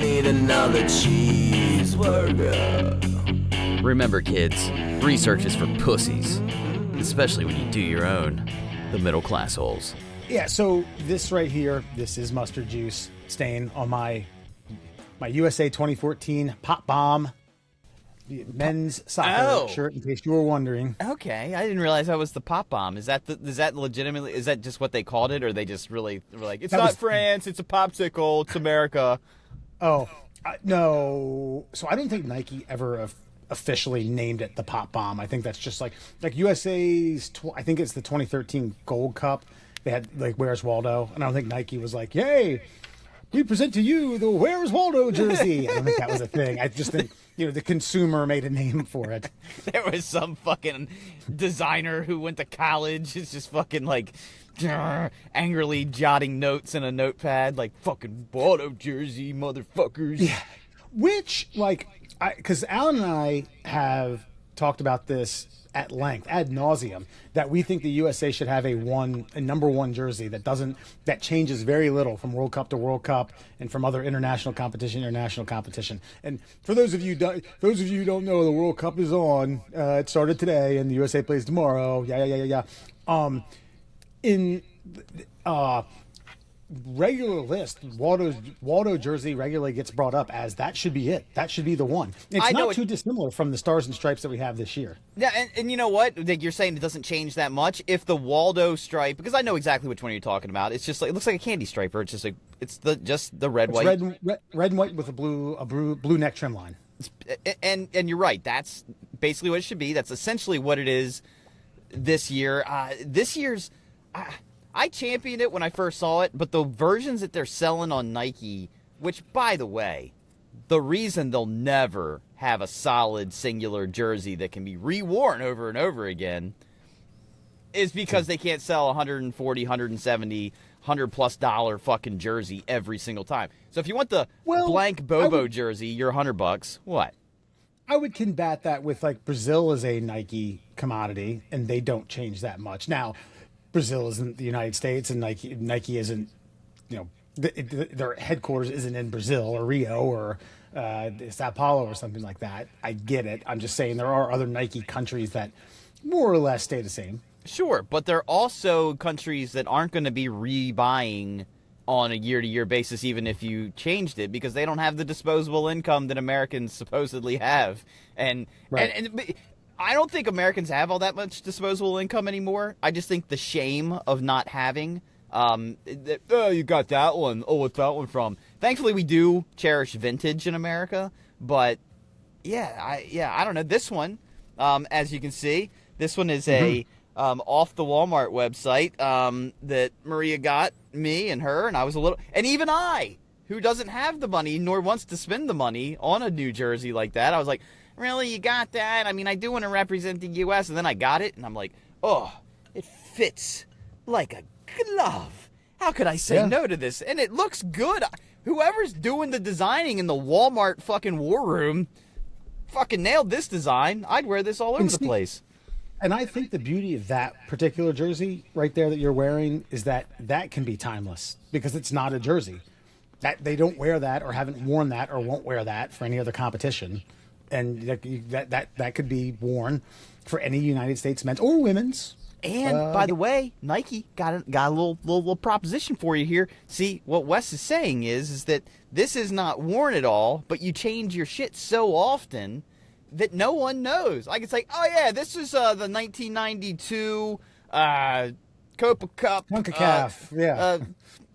need another cheeseburger. Remember, kids, research is for pussies, especially when you do your own. The middle class holes. Yeah, so this right here, this is mustard juice stain on my USA 2014 Pop Bomb men's soccer shirt, in case you were wondering. Okay, I didn't realize that was the Pop Bomb. Is that legitimately, is that just what they called it, or they just really were like, it's not France, it's a popsicle, it's America? Oh, no. So I don't think Nike ever officially named it the Pop Bomb. I think that's just like USA's, I think it's the 2013 Gold Cup. They had like Where's Waldo, and I don't think Nike was like, yay, we present to you the Where's Waldo jersey. I don't think that was a thing. I just think, the consumer made a name for it. There was some fucking designer who went to college. It's just fucking like angrily jotting notes in a notepad, like fucking Waldo jersey, motherfuckers. Yeah. Which, because Alan and I have talked about this at length, ad nauseum, that we think the USA should have a number one jersey that changes very little from World Cup to World Cup and from other international competition. And for those of you who don't know, the World Cup is on. It started today, and the USA plays tomorrow. Yeah. In regular list, Waldo jersey regularly gets brought up as that should be it. That should be the one. It's not too dissimilar from the stars and stripes that we have this year. Yeah, and you know what? Like, you're saying it doesn't change that much. If the Waldo stripe, because I know exactly which one you're talking about. It's just like, it looks like a candy stripe, or it's just like just the red, white, red and white with a blue neck trim line. And you're right. That's basically what it should be. That's essentially what it is this year. This year's. I championed it when I first saw it, but the versions that they're selling on Nike, which, by the way, the reason they'll never have a solid singular jersey that can be reworn over and over again is because they can't sell 140, 170, $100+ fucking jersey every single time. So if you want the blank Bobo jersey, you're $100. What? I would combat that with, Brazil is a Nike commodity, and they don't change that much. Now, Brazil isn't the United States, and Nike isn't, their headquarters isn't in Brazil or Rio or Sao Paulo or something like that. I get it. I'm just saying there are other Nike countries that more or less stay the same. Sure, but there are also countries that aren't going to be rebuying on a year-to-year basis, even if you changed it, because they don't have the disposable income that Americans supposedly have. And I don't think Americans have all that much disposable income anymore. I just think the shame of not having, you got that one. Oh, what's that one from? Thankfully, we do cherish vintage in America. But, I don't know. This one, as you can see, this one is a off the Walmart website that Maria got me and her, and I was and even I, who doesn't have the money nor wants to spend the money on a new jersey like that, I was like, really, you got that? I mean, I do want to represent the U.S., and then I got it, and I'm like, oh, it fits like a glove. How could I say no to this? And it looks good. Whoever's doing the designing in the Walmart fucking war room fucking nailed this design. I'd wear this all over the place. And I think the beauty of that particular jersey right there that you're wearing is that can be timeless, because it's not a jersey. That they don't wear that or haven't worn that or won't wear that for any other competition. And that could be worn for any United States men's or women's. And by the way, Nike got a little proposition for you here. See, what Wes is saying is that this is not worn at all, but you change your shit so often that no one knows. Like, it's like, oh yeah, this is the 1992 Copa Cup,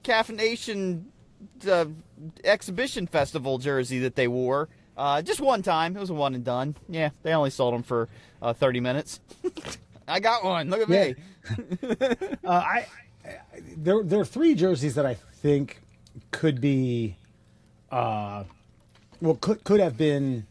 Caffeination Exhibition Festival jersey that they wore. Just one time. It was a one and done. Yeah, they only sold them for 30 minutes. I got one. Look at me. There are three jerseys that I think could be, could have been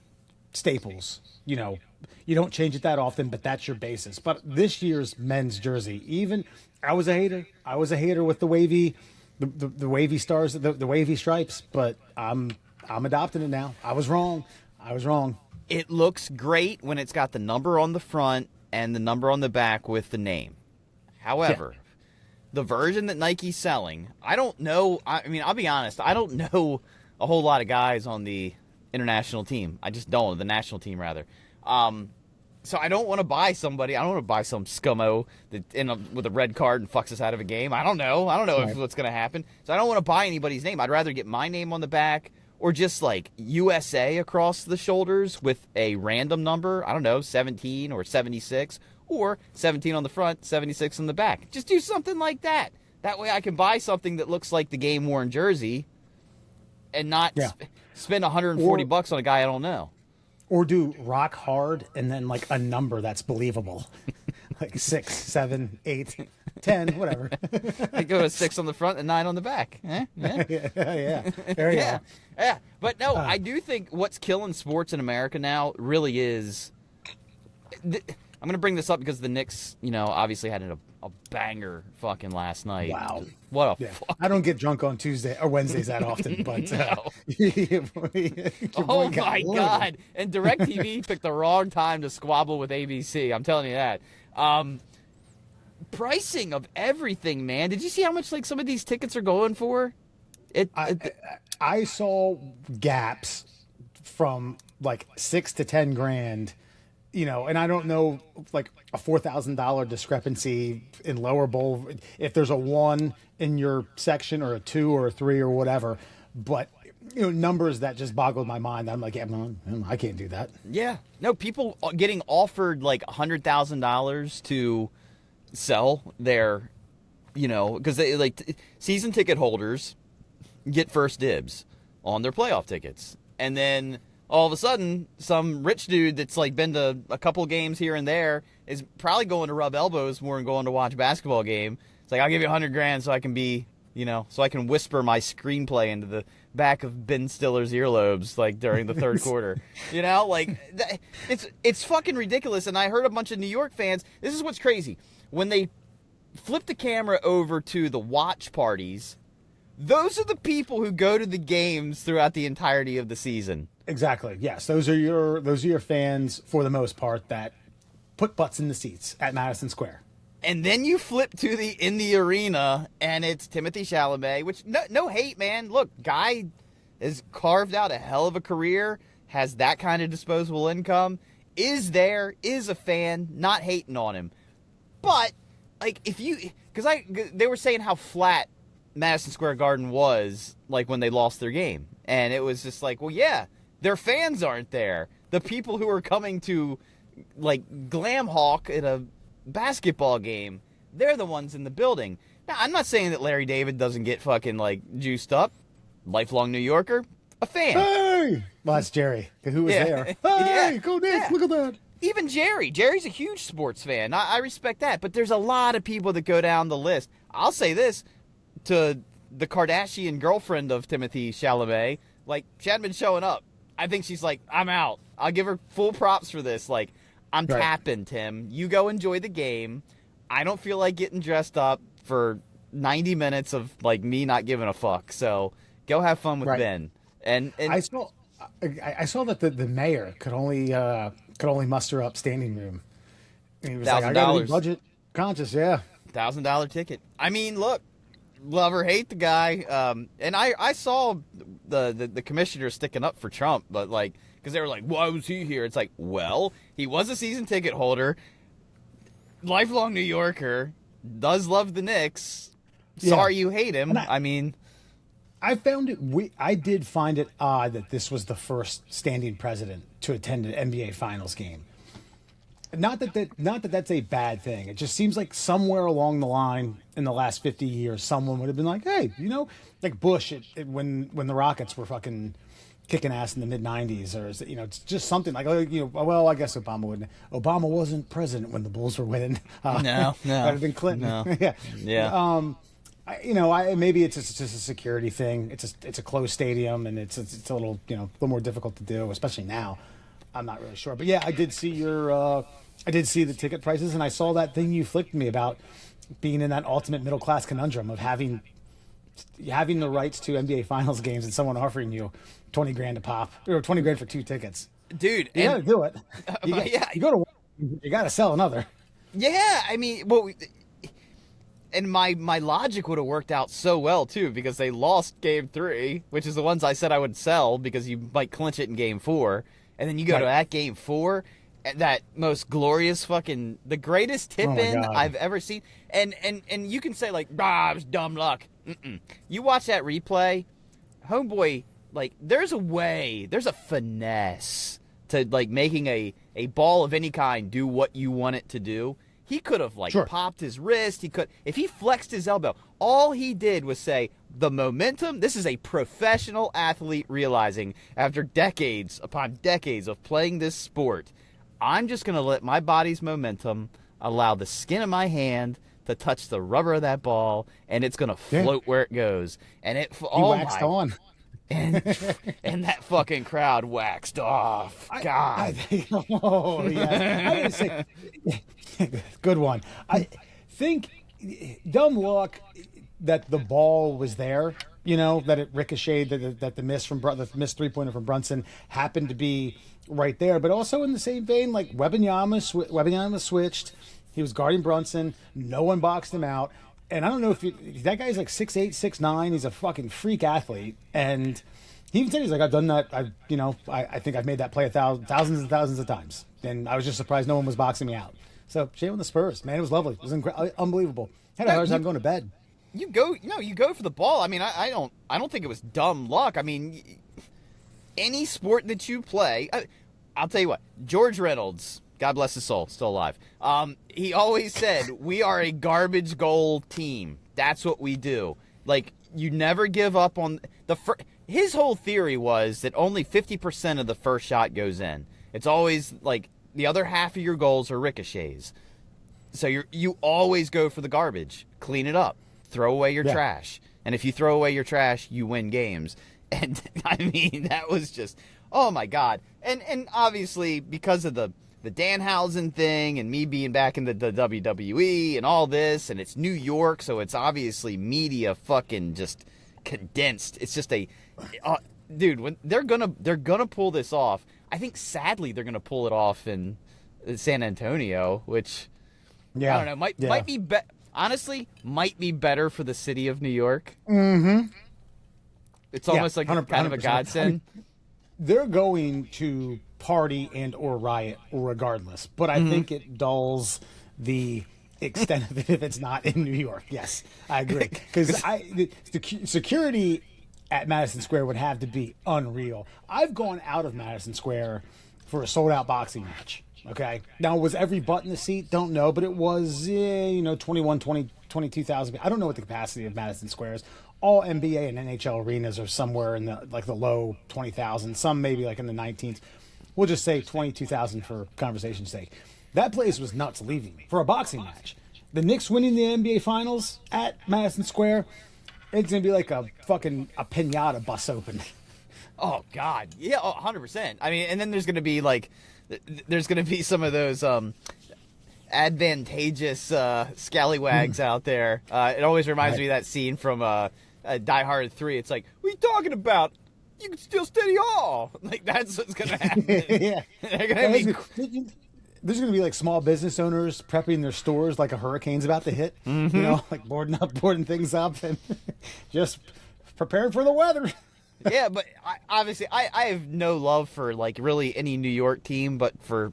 staples. You don't change it that often, but that's your basis. But this year's men's jersey, I was a hater with the wavy, the wavy stars, the wavy stripes. But I'm adopting it now. I was wrong. It looks great when it's got the number on the front and the number on the back with the name. However, the version that Nike's selling, I don't know. I mean, I'll be honest. I don't know a whole lot of guys on the international team. I just don't, the national team rather. So I don't want to buy somebody. I don't want to buy some scummo that with a red card and fucks us out of a game. I don't know if what's going to happen. So I don't want to buy anybody's name. I'd rather get my name on the back or just like USA across the shoulders with a random number. I don't know, 17 or 76 or 17 on the front, 76 on the back. Just do something like that. That way I can buy something that looks like the game-worn jersey and not spend $140 on a guy I don't know. Or do rock hard and then like a number that's believable. Like 6, 7, 8, 10, whatever. I go to 6 on the front and 9 on the back. Eh? Yeah. Yeah. There you go. Yeah. But no, I do think what's killing sports in America now really is... I'm going to bring this up because the Knicks, obviously had a banger fucking last night. Wow. What a fuck. I don't get drunk on Tuesday or Wednesdays that often, but oh my God. And DirecTV picked the wrong time to squabble with ABC. I'm telling you that. Pricing of everything, man. Did you see how much like some of these tickets are going for? I saw gaps from like 6 to 10 grand. And I don't know, like a $4,000 discrepancy in lower bowl, if there's a 1 in your section or a 2 or a 3 or whatever, but numbers that just boggled my mind. I'm like, I can't do that. Yeah, no, people getting offered like $100,000 to sell their, because they like season ticket holders get first dibs on their playoff tickets, and then all of a sudden, some rich dude that's like been to a couple games here and there is probably going to rub elbows more than going to watch a basketball game. It's like, I'll give you $100,000 so I can be, so I can whisper my screenplay into the back of Ben Stiller's earlobes, like during the third quarter. It's fucking ridiculous. And I heard a bunch of New York fans. This is what's crazy. When they flip the camera over to the watch parties, those are the people who go to the games throughout the entirety of the season. Exactly. Yes, those are your fans for the most part that put butts in the seats at Madison Square. And then you flip to in the arena, and it's Timothée Chalamet, which no hate, man. Look, guy has carved out a hell of a career, has that kind of disposable income, is a fan, not hating on him. But like they were saying how flat Madison Square Garden was like when they lost their game, and it was just like, well, yeah. Their fans aren't there. The people who are coming to, like, Glam Hawk at a basketball game, they're the ones in the building. Now, I'm not saying that Larry David doesn't get fucking, like, juiced up. Lifelong New Yorker, a fan. Hey! Well, that's Jerry, who was there. Hey, go Knicks, look at that. Even Jerry's a huge sports fan. I respect that. But there's a lot of people that go down the list. I'll say this to the Kardashian girlfriend of Timothée Chalamet. Like, she hadn't been showing up. I think she's like, I'm out. I'll give her full props for this. Like, I'm tapping, Tim. You go enjoy the game. I don't feel like getting dressed up for 90 minutes of, like, me not giving a fuck. So go have fun with Ben. And I saw that the mayor could only muster up standing room. And he was like, I got to be budget conscious, yeah. $1,000 ticket. I mean, look. Love or hate the guy, and I saw the commissioner sticking up for Trump, but like, because they were like, why was he here? It's like, well, he was a season ticket holder, lifelong New Yorker, does love the Knicks. Sorry you hate him. I mean, I did find it odd that this was the first standing president to attend an NBA Finals game. Not that that's a bad thing. It just seems like somewhere along the line in the last 50 years, someone would have been like, hey, like Bush when the Rockets were fucking kicking ass in the mid 90s, or it's just something like, well, I guess Obama wouldn't. Obama wasn't president when the Bulls were winning. No. That would have been Clinton. No. Yeah. Maybe it's just a security thing. It's a closed stadium, and it's a little little more difficult to do, especially now. I'm not really sure, but yeah, I did see the ticket prices, and I saw that thing you flicked me about being in that ultimate middle class conundrum of having the rights to NBA Finals games and someone offering you $20,000 a pop or $20,000 for 2 tickets. Dude, you gotta do it. You go to one, you gotta sell another. Yeah, I mean, well, and my logic would have worked out so well too, because they lost game 3, which is the ones I said I would sell because you might clinch it in game 4, and then you go to that game 4, that most glorious fucking the greatest tip in I've ever seen, and you can say like, it was dumb luck. You watch that replay, homeboy, like there's a finesse to like making a ball of any kind do what you want it to do. He could have popped his wrist. He could, if he flexed his elbow. All he did was say, the momentum. This is a professional athlete realizing after decades upon decades of playing this sport, I'm just going to let my body's momentum allow the skin of my hand to touch the rubber of that ball, and it's going to float where it goes. And it waxed on. And that fucking crowd waxed off. God. I think, oh, yes. I gotta say, good one. I think dumb luck that the ball was there, that it ricocheted, that the missed 3-pointer from Brunson happened to be right there. But also in the same vein, like Wembanyama switched. He was guarding Brunson. No one boxed him out. And I don't know if that guy's like 6'8", 6'9". He's a fucking freak athlete. And he even said, he's like, I've done that. I think I've made that play thousands and thousands of times. And I was just surprised no one was boxing me out. So shame on the Spurs, man. It was lovely. It was unbelievable. Had a hard time going to bed. You go for the ball. I mean, I don't think it was dumb luck. I mean, any sport that you play, I'll tell you what, George Reynolds, God bless his soul, still alive. He always said, we are a garbage goal team. That's what we do. Like, you never give up on the first. His whole theory was that only 50% of the first shot goes in. It's always like the other half of your goals are ricochets. So you always go for the garbage. Clean it up. Throw away your trash. And if you throw away your trash, you win games. And I mean, that was just, oh my God. And obviously because of the Danhausen thing and me being back in the WWE and all this, and it's New York, so it's obviously media fucking just condensed. It's just dude, when they're gonna pull this off. I think sadly they're gonna pull it off in San Antonio, which I don't know, might be honestly might be better for the city of New York. Mm-hmm. It's almost like kind of a godsend. I mean, they're going to party and or riot regardless, but I think it dulls the extent of it if it's not in New York. Yes, I agree, because the security at Madison Square would have to be unreal. I've gone out of Madison Square for a sold out boxing match. Okay, now was every butt in the seat? Don't know, but it was 22,000. I don't know what the capacity of Madison Square is. All NBA and NHL arenas are somewhere in the low 20,000. Some maybe like in the 19th. We'll just say 22,000 for conversation's sake. That place was nuts leaving me for a boxing match. The Knicks winning the NBA Finals at Madison Square, it's going to be like a pinata bust open. Oh, God. Yeah, 100%. I mean, and then there's going to be some of those advantageous scallywags out there. It always reminds me of that scene from Die Hard 3. It's like, what are you talking about? You can still steady all. Like, that's what's going to happen. Yeah. There's going to be like small business owners prepping their stores like a hurricane's about to hit. Mm-hmm. Like boarding things up and just preparing for the weather. Yeah, but obviously I have no love for like really any New York team, but for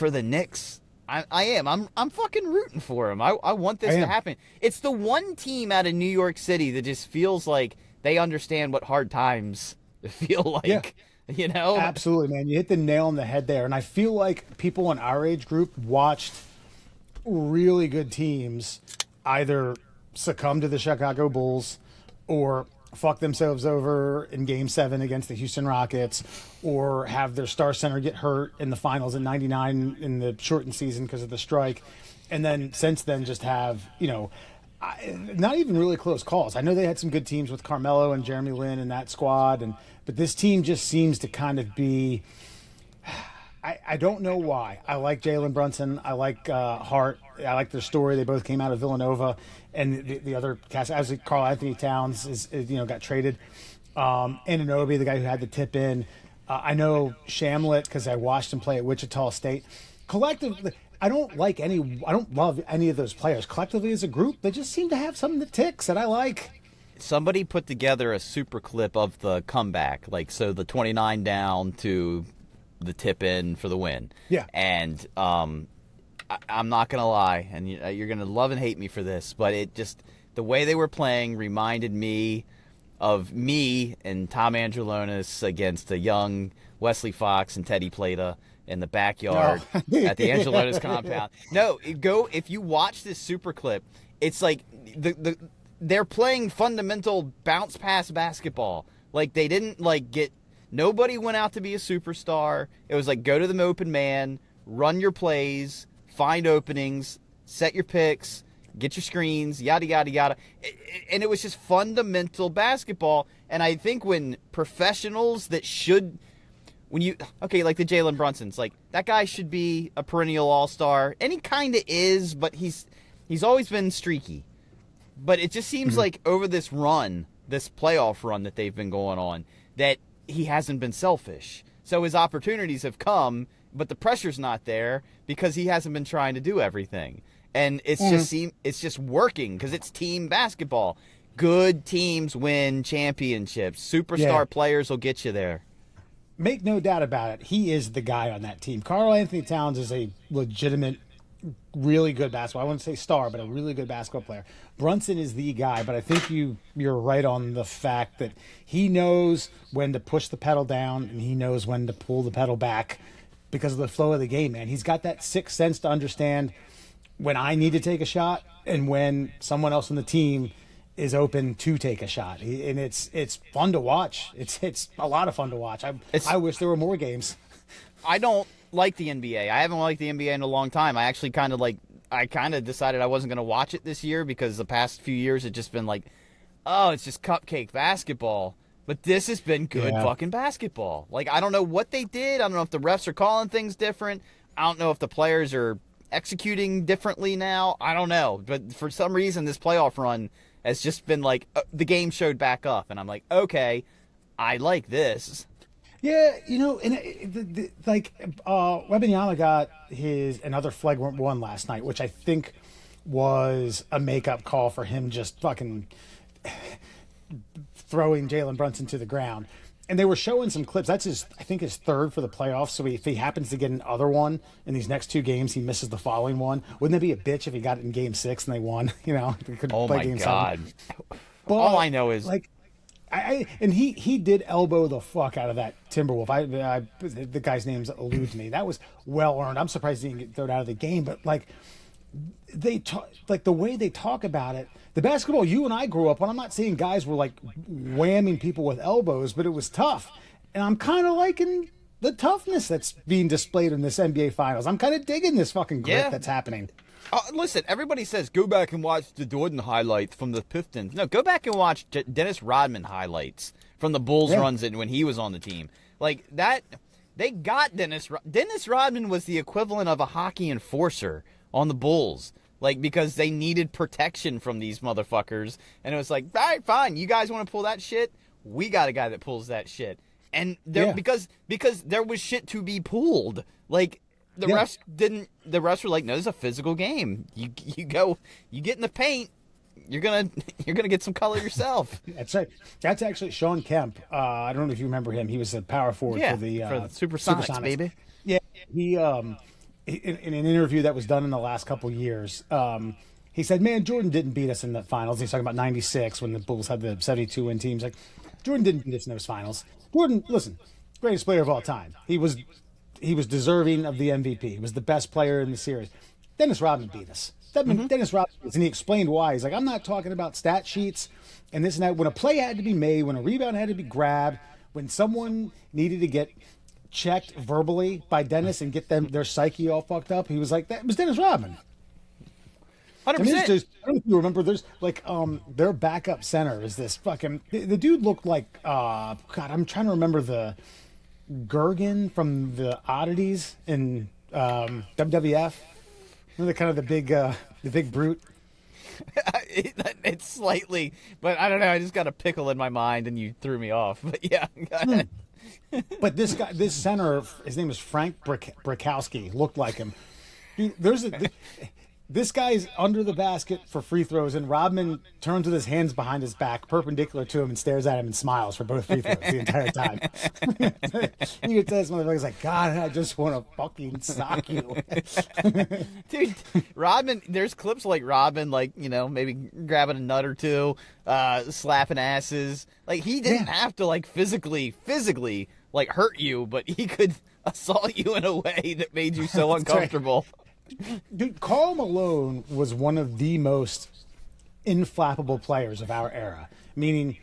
the Knicks, I am. I'm fucking rooting for them. I want this to happen. It's the one team out of New York City that just feels like they understand what hard times feel like. Yeah. Absolutely, man. You hit the nail on the head there. And I feel like people in our age group watched really good teams either succumb to the Chicago Bulls or fuck themselves over in Game 7 against the Houston Rockets, or have their star center get hurt in the finals in '99 in the shortened season because of the strike. And then since then just have, not even really close calls. I know they had some good teams with Carmelo and Jeremy Lin and that squad, but this team just seems to kind of be. I don't know why. I like Jalen Brunson. I like Hart. I like their story. They both came out of Villanova, and the other cast, as Karl Anthony Towns is got traded. Anunoby, the guy who had the tip in. I know Shamlet because I watched him play at Wichita State. Collectively, I don't love any of those players collectively as a group. They just seem to have something that ticks that I like. Somebody put together a super clip of the comeback, like so the 29 down to the tip in for the win. Yeah. And I'm not gonna lie, and you're gonna love and hate me for this, but it just the way they were playing reminded me of me and Tom Angelonis against a young Wesley Fox and Teddy Plata in the backyard at the Angelonis compound. No, if you watch this super clip, it's like they're playing fundamental bounce pass basketball. Like they didn't nobody went out to be a superstar. It was like go to the open man, run your plays, find openings, set your picks, get your screens, yada, yada, yada. And it was just fundamental basketball. And I think when professionals that should, like the Jalen Brunsons, like that guy should be a perennial all-star. And he kind of is, but he's always been streaky. But it just seems like over this playoff run that they've been going on, that he hasn't been selfish. So his opportunities have come, but the pressure's not there because he hasn't been trying to do everything. And it's just working because it's team basketball. Good teams win championships. Superstar players will get you there. Make no doubt about it. He is the guy on that team. Karl Anthony Towns is a legitimate, really good basketball. I wouldn't say star, but a really good basketball player. Brunson is the guy, but I think you're right on the fact that he knows when to push the pedal down and he knows when to pull the pedal back because of the flow of the game, man. He's got that sixth sense to understand when I need to take a shot and when someone else on the team is open to take a shot. And it's fun to watch. It's a lot of fun to watch. I wish there were more games. I don't like the NBA. I haven't liked the NBA in a long time. I actually kind of decided I wasn't going to watch it this year because the past few years it's just been like, oh, it's just cupcake basketball. But this has been good fucking basketball. Like, I don't know what they did. I don't know if the refs are calling things different. I don't know if the players are executing differently now. I don't know. But for some reason, this playoff run has just been like, the game showed back up. And I'm like, okay, I like this. Yeah, and Wembanyama got another flagrant one last night, which I think was a makeup call for him just fucking throwing Jalen Brunson to the ground. And they were showing some clips. That's I think his third for the playoffs. So if he happens to get another one in these next two games, he misses the following one. Wouldn't it be a bitch if he got it in game 6 and they won? They could play game God. 7. But, all I know is he did elbow the fuck out of that Timberwolf. The guy's names elude me. That was well earned. I'm surprised he didn't get thrown out of the game. But they talk, the way they talk about it, the basketball you and I grew up on. I'm not saying guys were whamming people with elbows, but it was tough. And I'm kind of liking the toughness that's being displayed in this NBA Finals. I'm kind of digging this fucking grit that's happening. Listen, everybody says go back and watch the Jordan highlights from the Pistons. No, go back and watch Dennis Rodman highlights from the Bulls runs when he was on the team. Like that, they got Dennis. Dennis Rodman was the equivalent of a hockey enforcer on the Bulls. Because they needed protection from these motherfuckers. And it was like, all right, fine. You guys want to pull that shit? We got a guy that pulls that shit. And because there was shit to be pulled. The refs were like, no, this is a physical game. You get in the paint, you're gonna get some color yourself. That's right. That's actually Sean Kemp. I don't know if you remember him. He was a power forward for the Supersonics, baby. Yeah, he in an interview that was done in the last couple years, he said, man, Jordan didn't beat us in the finals. He's talking about 96 when the Bulls had the 72-win teams. Jordan didn't beat us in those finals. Jordan, listen, greatest player of all time. He was deserving of the MVP. He was the best player in the series. Dennis Rodman beat us. Dennis Rodman beat us. And he explained why. He's like, I'm not talking about stat sheets and this and that. When a play had to be made, when a rebound had to be grabbed, when someone needed to get checked verbally by Dennis and get their psyche all fucked up, he was like, that was Dennis Rodman. 100%. I don't know if you remember, there's their backup center is this fucking, the dude looked like, God, I'm trying to remember the Gergen from the Oddities in WWF. Remember the big brute? It's slightly, but I don't know. I just got a pickle in my mind, and you threw me off. But yeah, go ahead. But this center, his name is Frank Brickowski, looked like him. Dude, this guy's under the basket for free throws, and Rodman turns with his hands behind his back, perpendicular to him, and stares at him and smiles for both free throws the entire time. You could tell this motherfucker's like, God, I just want to fucking sock you. Dude, Rodman, there's clips like Rodman, like, you know, maybe grabbing a nut or two, slapping asses. Like, he didn't have to, like, physically, like, hurt you, but he could assault you in a way that made you so uncomfortable. Right. Dude, Karl Malone was one of the most inflappable players of our era. Meaning,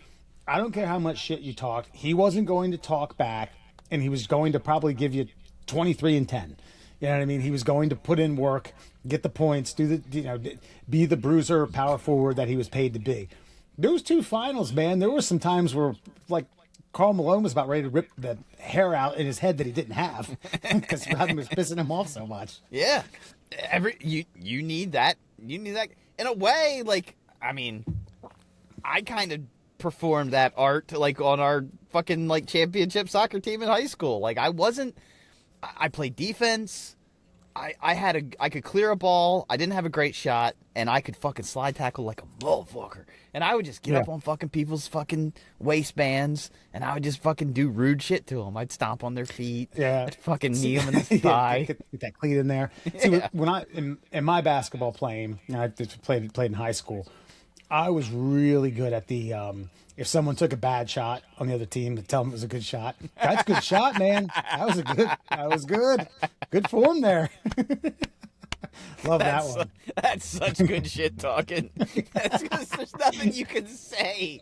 I don't care how much shit you talked, he wasn't going to talk back, and he was going to probably give you 23 and 10. You know what I mean? He was going to put in work, get the points, be the bruiser, power forward that he was paid to be. Those two finals, man, there were some times where, like, Karl Malone was about ready to rip the hair out in his head that he didn't have because Rodman was pissing him off so much. Yeah. You need that. You need that. In a way, like, I mean, I kind of performed that art, like, on our fucking, like, championship soccer team in high school. Like, I played defense. I could clear a ball. I didn't have a great shot, and I could fucking slide tackle like a motherfucker. And I would just get up on fucking people's fucking waistbands, and I would just fucking do rude shit to them. I'd stomp on their feet. Yeah. I'd fucking knee them in the thigh. Get that cleat in there. See, when I in my basketball playing, I played in high school. I was really good at the if someone took a bad shot on the other team, to tell them it was a good shot. That's a good shot, man. That was good. Good form there. Love that one. That's such good shit talking. That's because there's nothing you can say.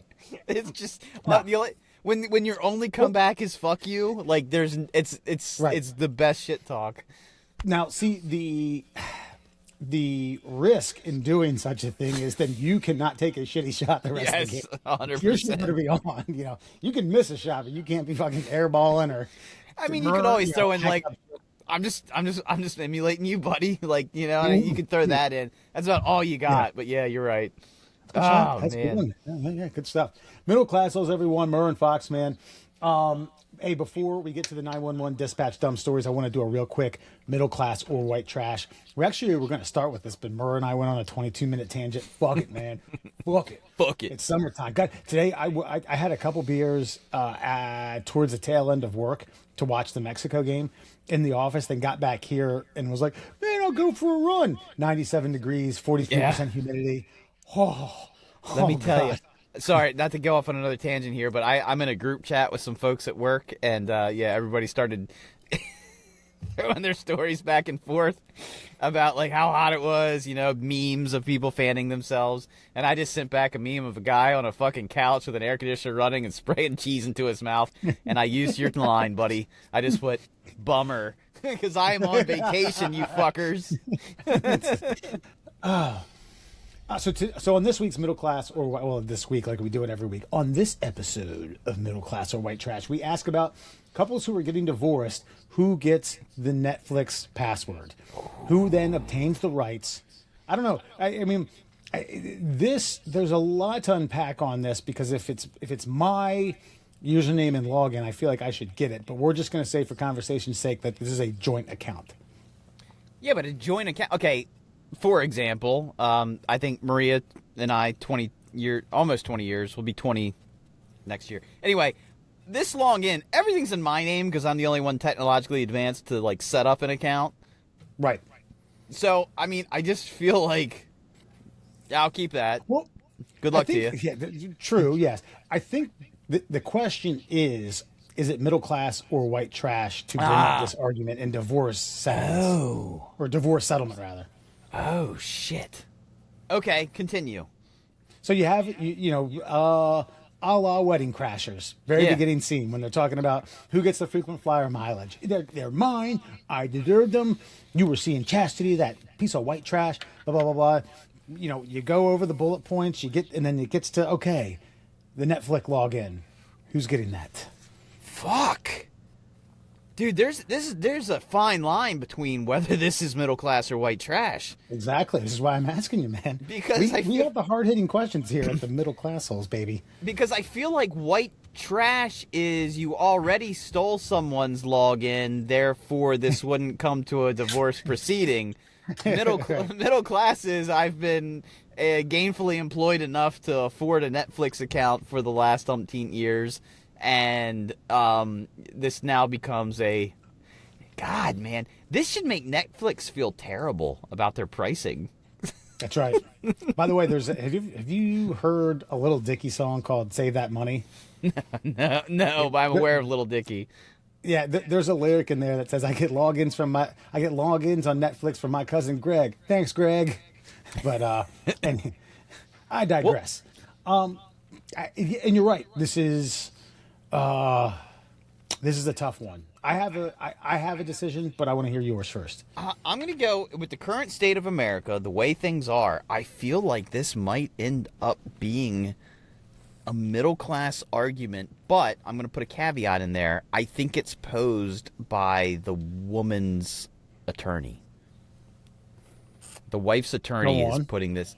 It's just when your only comeback is fuck you. Like it's the best shit talk. Now, see the risk in doing such a thing is that you cannot take a shitty shot the rest of the game. 100%. Your shit's going to be on. You know, you can miss a shot, but you can't be fucking airballing or. I mean, you could always throw in like, I'm just emulating you, buddy. Like, you know, you could throw that in. That's about all you got. Yeah. But yeah, you're right. That's man. Good. Yeah, good stuff. Middle class, everyone. Murr and Fox, man. Hey, before we get to the 911 dispatch dumb stories, I want to do a real quick middle class or white trash. We're going to start with this, but Murr and I went on a 22-minute tangent. Fuck it, man. Fuck it. Fuck it. It's summertime. God, today I had a couple beers towards the tail end of work to watch the Mexico game in the office, then got back here and was like, man, I'll go for a run. 97 degrees, 43% humidity. Let me tell you. Sorry, not to go off on another tangent here, but I'm in a group chat with some folks at work, and everybody started throwing their stories back and forth about like how hot it was, you know, memes of people fanning themselves, and I just sent back a meme of a guy on a fucking couch with an air conditioner running and spraying cheese into his mouth, and I used your line, buddy. I just put bummer because I am on vacation, you fuckers. So on this week's Middle Class, this week, like we do it every week, on this episode of Middle Class or White Trash, we ask about couples who are getting divorced, who gets the Netflix password, who then obtains the rights. I don't know. I mean, there's a lot to unpack on this, because if it's my username and login, I feel like I should get it. But we're just going to say, for conversation's sake, that this is a joint account. Yeah, but a joint account. Okay. For example, I think Maria and I, almost 20 years, will be 20 next year. Anyway, this long in, everything's in my name because I'm the only one technologically advanced to like set up an account. Right. So, I mean, I just feel like I'll keep that. Well, good luck to you. Yeah, true. Yes, I think the question is it middle class or white trash to bring up this argument in divorce settlements, or divorce settlement rather. Oh, shit. Okay, continue. So you have, a la Wedding Crashers, very beginning scene, when they're talking about who gets the frequent flyer mileage. They're mine. I deserved them. You were seeing chastity, that piece of white trash, blah, blah, blah, blah. You know, you go over the bullet points, and then it gets to, okay, the Netflix login. Who's getting that? Fuck. Dude, there's a fine line between whether this is middle class or white trash. Exactly. This is why I'm asking you, man. Because we have the hard-hitting questions here at the middle class holes, baby. Because I feel like white trash is you already stole someone's login, therefore this wouldn't come to a divorce proceeding. middle class is I've been gainfully employed enough to afford a Netflix account for the last umpteen years, and this now becomes a God, man. This should make Netflix feel terrible about their pricing. That's right. By the way, have you heard a Little Dicky song called "Save That Money"? No, but I'm aware of Little Dicky. Yeah, there's a lyric in there that says, "I get logins on Netflix from my cousin Greg. Thanks, Greg." But and I digress. And you're right. This is a tough one. I have a decision, but I want to hear yours first. I'm going to go with the current state of America, the way things are. I feel like this might end up being a middle class argument, but I'm going to put a caveat in there. I think it's posed by the woman's attorney. The wife's attorney is putting this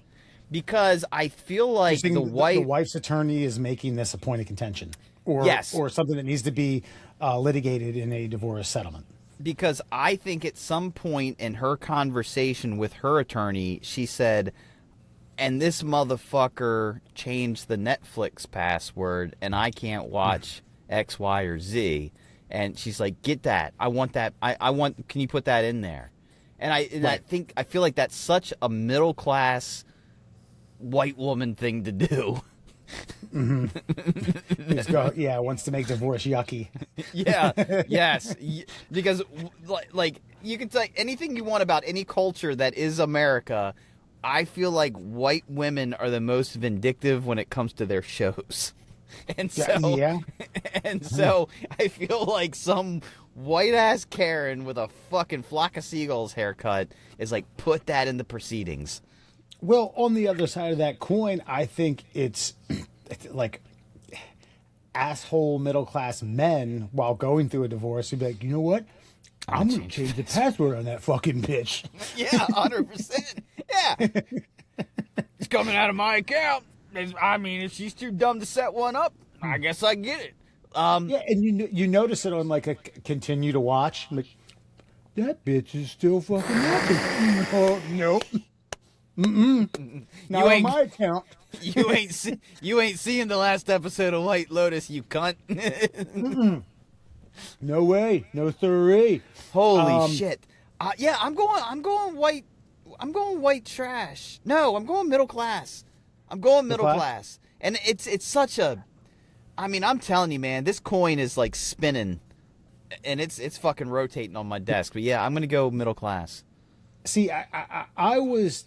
because I feel like the wife's attorney is making this a point of contention, or yes, or something that needs to be litigated in a divorce settlement. Because I think at some point in her conversation with her attorney, she said, and this motherfucker changed the Netflix password and I can't watch X, Y, or Z. And she's like, get that. I want that. I want, can you put that in there? And I feel like that's such a middle class white woman thing to do. Yeah, wants to make divorce yucky. Yeah, yes. Because, like, you can say anything you want about any culture that is America. I feel like white women are the most vindictive when it comes to their shows. And so, and so I feel like some white-ass Karen with a fucking flock of seagulls haircut is like, put that in the proceedings. Well, on the other side of that coin, I think it's like asshole middle-class men, while going through a divorce, would be like, you know what? I'm going to change the password on that fucking bitch. Yeah, 100%. Yeah. It's coming out of my account. I mean, if she's too dumb to set one up, I guess I get it. Yeah, and you notice it on like a continue to watch. Like, that bitch is still fucking watching. Oh, nope. Not on my account. You ain't seeing the last episode of White Lotus, you cunt. No way, no siree. Holy shit! Yeah, I'm going white. I'm going white trash. No, I'm going middle class. I'm going middle class. And it's such a. I mean, I'm telling you, man, this coin is like spinning, and it's fucking rotating on my desk. But yeah, I'm gonna go middle class. See, I was.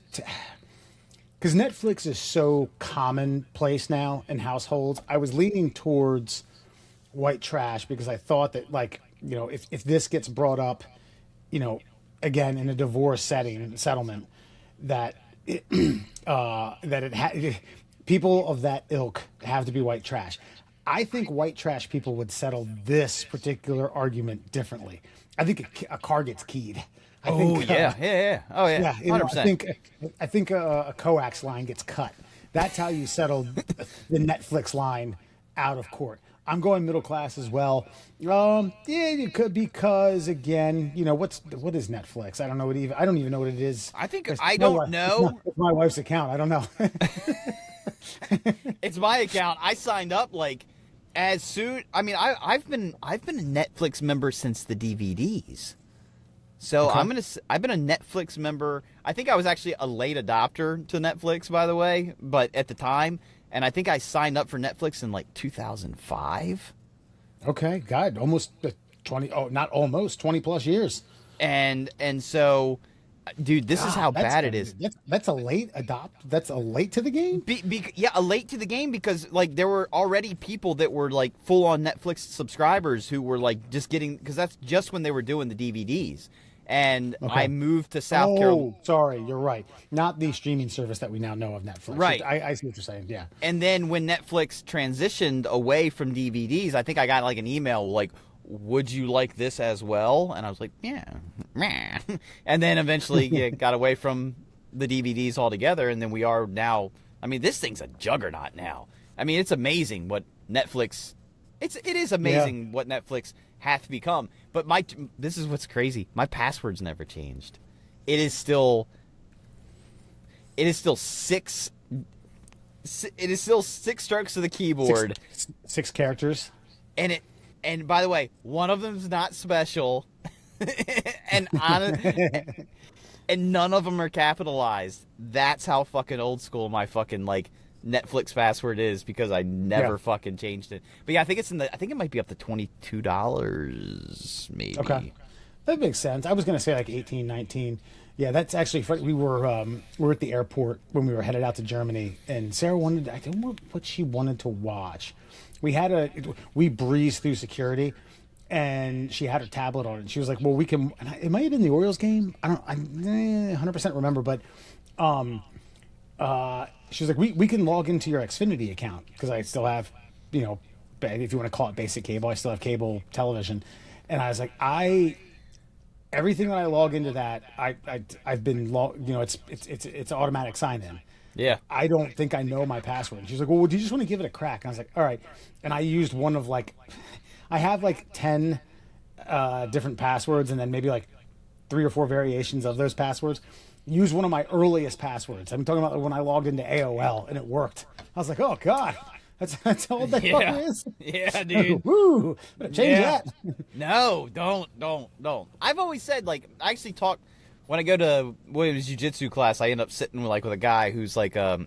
Because Netflix is so commonplace now in households, I was leaning towards white trash because I thought that, like, you know, if this gets brought up, you know, again in a divorce settlement, that people of that ilk have to be white trash. I think white trash people would settle this particular argument differently. I think a car gets keyed. Oh yeah. Oh yeah. 100%. I think a coax line gets cut. That's how you settle the Netflix line out of court. I'm going middle class as well. Yeah, you could, because again, you know, what is Netflix? I don't know I don't even know what it is. I don't know. It's my wife's account. I don't know. It's my account. I signed up like as soon. I mean, I've been a Netflix member since the DVDs. So okay. I've been a Netflix member. I think I was actually a late adopter to Netflix, by the way, but at the time, and I think I signed up for Netflix in like 2005. Okay, God, almost 20. Oh, not almost 20 plus years. And so, dude, this is how bad it is. That's a late adopt. That's a late to the game. Yeah, a late to the game because like there were already people that were like full on Netflix subscribers who were like just getting, because that's just when they were doing the DVDs. And okay. I moved to South Carolina. Oh, sorry, you're right. Not the streaming service that we now know of, Netflix. Right. I see what you're saying, yeah. And then when Netflix transitioned away from DVDs, I think I got like an email like, would you like this as well? And I was like, yeah. And then eventually got away from the DVDs altogether, and then we are now, I mean, this thing's a juggernaut now. I mean, it's amazing what Netflix, it is amazing what Netflix hath become. But this is what's crazy. My password's never changed. it is still six. It is still six strokes of the keyboard, six characters, and by the way, one of them's not special, and and none of them are capitalized. That's how fucking old school my fucking like Netflix password is, because I never fucking changed it. But yeah, I think it might be up to $22 maybe. Okay, that makes sense. I was gonna say like 18, 19. Yeah, that's actually funny. We were at the airport when we were headed out to Germany, and Sarah wanted, I don't know what she wanted to watch. We breezed through security, and she had her tablet on, and she was like, "Well, we can." And it might have been the Orioles game. I 100% remember, but she was like, "We can log into your Xfinity account, because I still have, if you want to call it basic cable, I still have cable television." And I was like, everything that I log into that, I've been it's automatic sign in. Yeah. I don't think I know my password. And she's like, "Well, do you just want to give it a crack?" And I was like, "All right." And I used one of I have 10 different passwords, and then maybe 3 or 4 variations of those passwords. Use one of my earliest passwords. I'm talking about when I logged into AOL and it worked. I was like, "Oh God. That's how old that fucker is." Yeah, dude. Woo! Change that. No, don't. I've always said, I actually talk when I go to Williams Jiu-Jitsu class. I end up sitting with a guy who's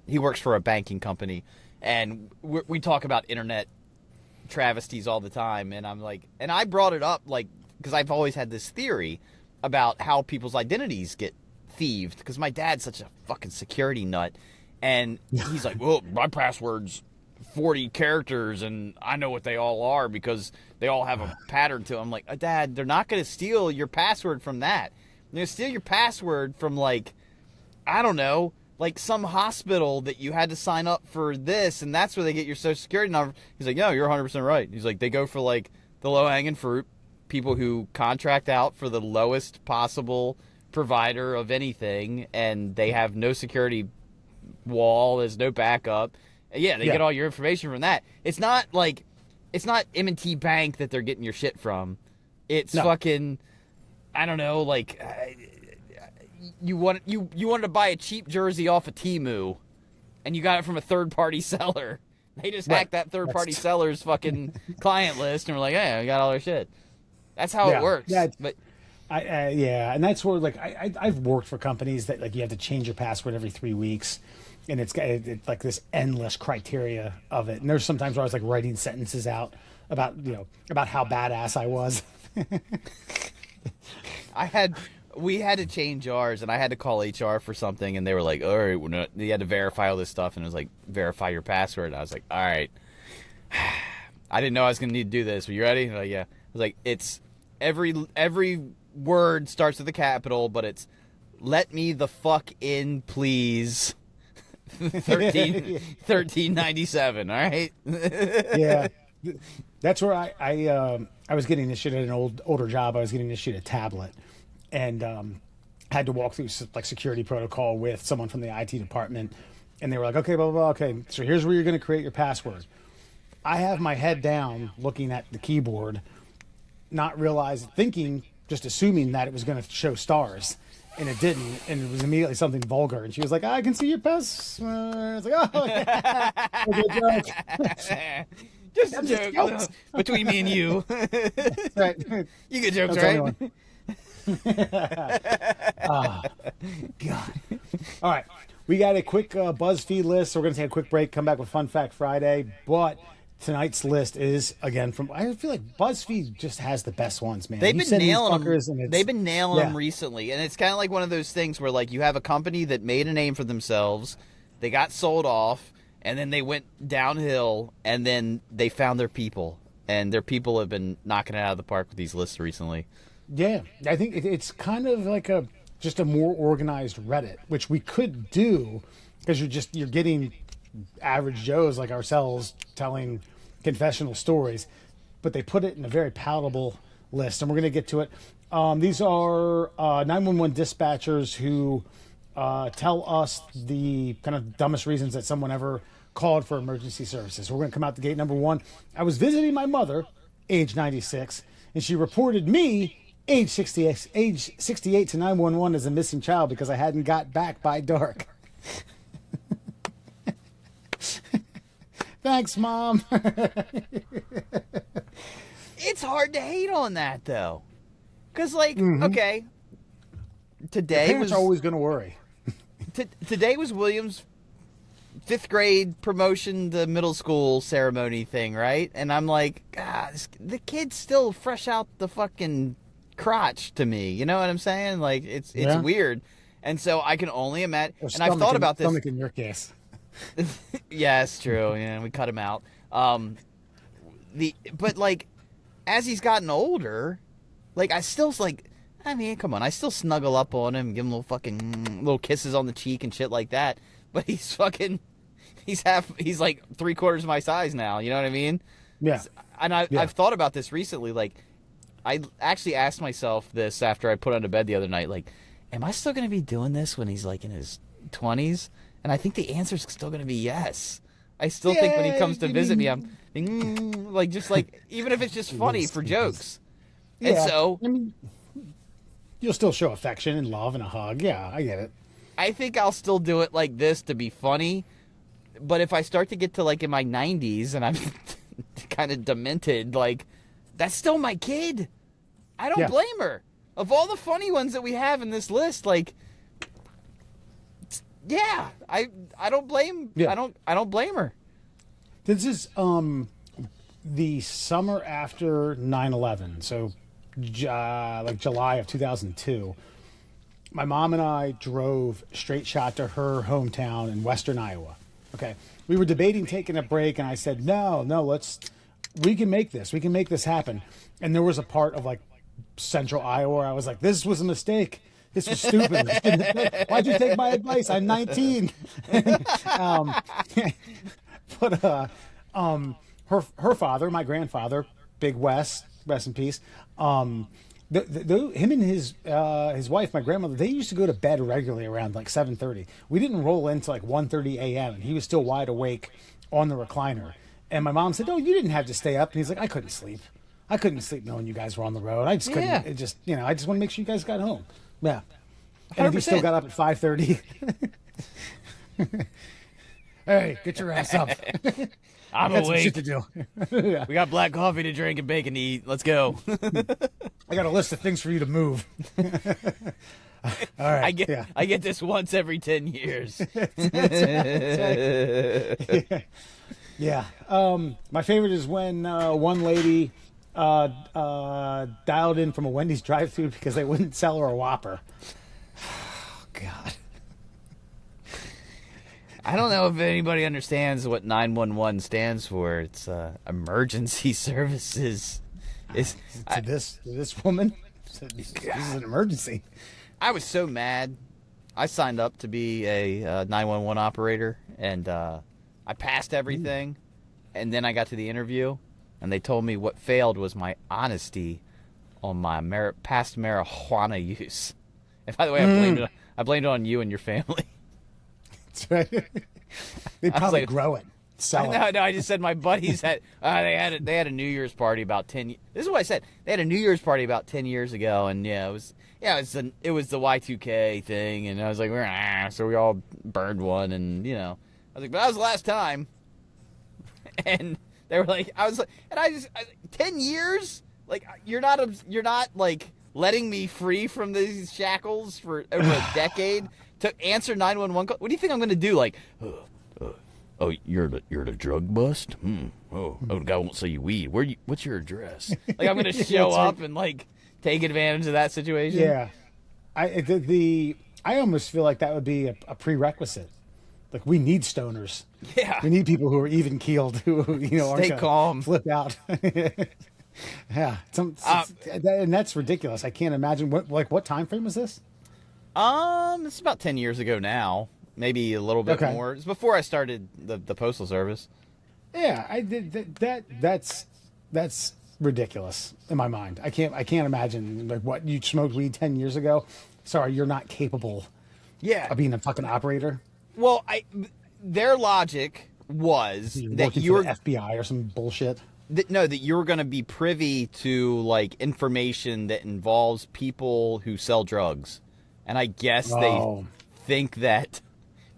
he works for a banking company, and we talk about internet travesties all the time. And I'm and I brought it up because I've always had this theory about how people's identities get thieved. Because my dad's such a fucking security nut, and he's like, "Well, my password's 40 characters, and I know what they all are because they all have a pattern to them." I'm like, "Dad, they're not going to steal your password from that. They're going to steal your password from, I don't know, some hospital that you had to sign up for this, and that's where they get your social security number." He's like, "No, you're 100% right." He's like, "They go for, the low-hanging fruit, people who contract out for the lowest possible provider of anything, and they have no security wall, there's no backup. Yeah, they get all your information from that. It's not it's not M&T Bank that they're getting your shit from. It's fucking, I don't know, you wanted to buy a cheap jersey off of Temu, and you got it from a third-party seller. They just hacked that third-party seller's fucking client list, and we're like, "Hey, I got all their shit." That's how it works. Yeah, but and that's where I've worked for companies that you have to change your password every 3 weeks. And it's this endless criteria of it. And there's sometimes where I was writing sentences out about how badass I was. We had to change ours, and I had to call HR for something, and they were like, "All right, you had to verify all this stuff," and it was verify your password. And I was like, "All right." I didn't know I was going to need to do this. Are you ready? And yeah. I was like, it's every word starts with a capital, but it's "Let me the fuck in, please." 1397. All right. Yeah, that's where I was getting issued at an older job. I was getting issued a tablet, and had to walk through security protocol with someone from the IT department, and they were like, "Okay, blah blah blah. Okay, so here's where you're going to create your password." I have my head down, looking at the keyboard, not thinking, just assuming that it was going to show stars. And it didn't, and it was immediately something vulgar. And she was like, "I can see your password." I was like, "Oh, yeah." Good joke. Just a joke between me and you. Right. You get jokes, right? Oh, God. All right. We got a quick BuzzFeed list. So we're going to take a quick break, come back with Fun Fact Friday. But tonight's list is, again, I feel like BuzzFeed just has the best ones, man. They've been nailing them. They've been nailing them recently. And it's kind of like one of those things where, you have a company that made a name for themselves, they got sold off, and then they went downhill, and then they found their people. And their people have been knocking it out of the park with these lists recently. Yeah. I think it's kind of like just a more organized Reddit, which we could do, because you're getting average Joes like ourselves telling confessional stories, but they put it in a very palatable list, and we're going to get to it. These are 911 dispatchers who tell us the kind of dumbest reasons that someone ever called for emergency services. We're going to come out the gate. Number one: I was visiting my mother, age 96, and she reported me, age 68 to 911 is a missing child because I hadn't got back by dark. Thanks, Mom. It's hard to hate on that though, because like, okay, today Parents was are always going to worry. today was William's 5th grade promotion to middle school ceremony thing, right? And I'm like, God, the kid's still fresh out the fucking crotch to me. You know what I'm saying? Like, it's weird. And so I can only imagine. And I've thought about this. Stomach in your case. Yeah, it's true. Yeah, we cut him out. But like, as he's gotten older, like I still like. I mean, come on, I still snuggle up on him, give him little kisses on the cheek and shit like that. But he's like 3/4 my size now. You know what I mean? Yeah. And I've thought about this recently. Like, I actually asked myself this after I put on to bed the other night. Like, am I still going to be doing this when he's like in his 20s? And I think the answer is still going to be yes. I still think when he comes to visit me, I'm like, just like, even if it's just funny for jokes. Yeah. And so, I mean, you'll still show affection and love and a hug. Yeah, I get it. I think I'll still do it like this to be funny. But if I start to get to like in my 90s and I'm kind of demented, like, that's still my kid. I don't blame her. Of all the funny ones that we have in this list, like, yeah, I don't blame. Yeah. I don't blame her. This is the summer after 9/11, so like July of 2002. My mom and I drove straight shot to her hometown in western Iowa. Okay, we were debating taking a break, and I said, "No, we can make this. We can make this happen." And there was a part of like central Iowa where I was like, "This was a mistake. This was stupid. Why'd you take my advice? I'm 19." But her father, my grandfather, Big Wes, rest in peace. Him and his wife, my grandmother, they used to go to bed regularly around like 7:30. We didn't roll into like 1:30 a.m. and he was still wide awake on the recliner. And my mom said, "Oh, you didn't have to stay up." And he's like, "I couldn't sleep. I couldn't sleep knowing you guys were on the road. I just couldn't. Yeah. It just, I just want to make sure you guys got home." Yeah. And if he 100%. still got up at 5:30. Hey, get your ass up. I'm Got some awake. shit to do. Yeah. We got black coffee to drink and bacon to eat. Let's go. I got a list of things for you to move. All right. I get this once every 10 years. Yeah. My favorite is when one lady dialed in from a Wendy's drive-thru because they wouldn't sell her a Whopper. Oh, God. I don't know if anybody understands what 911 stands for. It's emergency services. To this woman, this is an emergency. I was so mad. I signed up to be a 911 operator, and I passed everything. And then I got to the interview, and they told me what failed was my honesty on my past marijuana use. And by the way, I blamed it on you and your family. That's right. They probably grow it, sell it. No, I just said my buddies had they had a New Year's party about 10. This is what I said. They had a New Year's party about 10 years ago, and it was the Y2K thing, and I was like, so we all burned one, and I was like, but that was the last time. And they were like, 10 years? Like, you're not like letting me free from these shackles for over a decade to answer 911 calls? What do you think I'm going to do? Like, oh, you're the drug bust? Oh, the guy won't sell you weed. What's your address? Like, I'm going to show up and like take advantage of that situation? Yeah. I almost feel like that would be a prerequisite. Like, we need stoners. Yeah. We need people who are even keeled, who aren't Stay calm, flip out. Yeah, and that's ridiculous. I can't imagine what time frame was this? It's about 10 years ago now, maybe a little bit more. It's before I started the postal service. Yeah, I did that's ridiculous in my mind. I can't imagine like what you smoked weed 10 years ago. Sorry, you're not capable. Yeah, of being a fucking operator. Well, their logic was that you were the FBI or some bullshit. that you're going to be privy to like information that involves people who sell drugs, and I guess they Oh. think that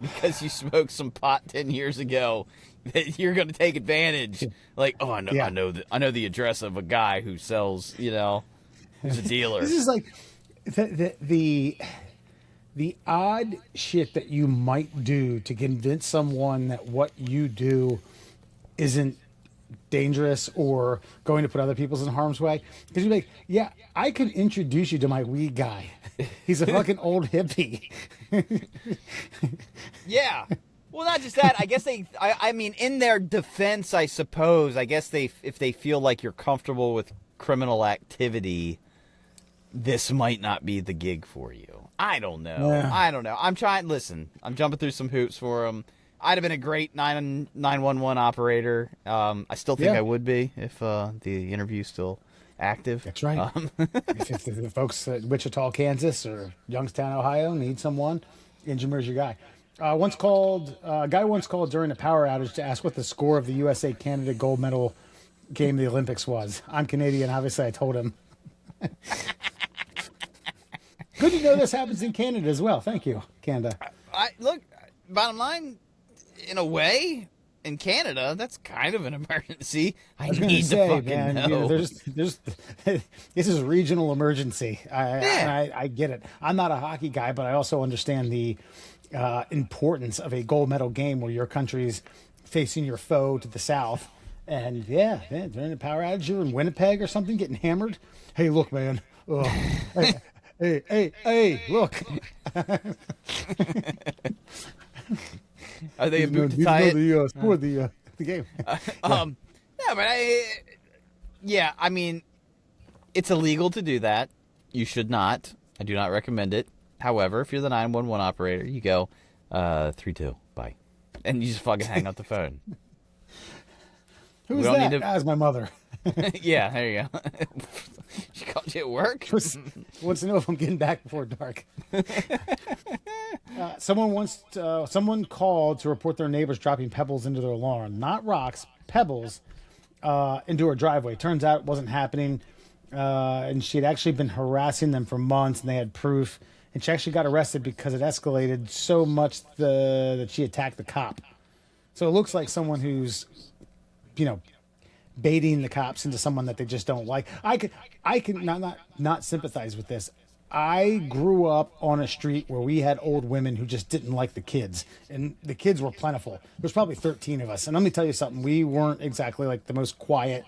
because you smoked some pot 10 years ago that you're going to take advantage. Like, oh, Yeah. I know the address of a guy who sells, who's a dealer. This is like the odd shit that you might do to convince someone that what you do isn't dangerous or going to put other people in harm's way. Because you're like, yeah, I can introduce you to my weed guy. He's a fucking old hippie. Yeah. Well, not just that. I guess I mean, in their defense, I suppose, I guess if they feel like you're comfortable with criminal activity, this might not be the gig for you. I don't know. Yeah. I don't know. I'm jumping through some hoops for them. I'd have been a great 911 operator. I still think Yeah. I would be if the interview's still active. That's right. If the folks at Wichita, Kansas, or Youngstown, Ohio, need someone, Ingemer's your guy. A guy once called during a power outage to ask what the score of the USA Canada gold medal game of the Olympics was. I'm Canadian, obviously. I told him. Good to know this happens in Canada as well. Thank you, Canada. Look, bottom line, in a way, in Canada, that's kind of an emergency. I was gonna need say, to fucking man, know. there's this is regional emergency. I get it. I'm not a hockey guy, but I also understand the importance of a gold medal game where your country's facing your foe to the south. And yeah, man, during a power outage, you're in Winnipeg or something, getting hammered. Hey, look, man. Hey, look. Are they about to tie it? Score the game. Yeah, but I mean, it's illegal to do that. You should not. I do not recommend it. However, if you're the 911 operator, you go 3-2, bye, and you just fucking hang up the phone. Who's that? That's my mother. Yeah, there you go. She called you at work? Wants to know if I'm getting back before dark. Someone called to report their neighbors dropping pebbles into their lawn. Not rocks, pebbles, into her driveway. Turns out it wasn't happening. And she had actually been harassing them for months, and they had proof. And she actually got arrested because it escalated so much that she attacked the cop. So it looks like someone who's, baiting the cops into someone that they just don't like. I can not sympathize with this. I grew up on a street where we had old women who just didn't like the kids, and the kids were plentiful. There's probably 13 of us, and let me tell you something. We weren't exactly like the most quiet,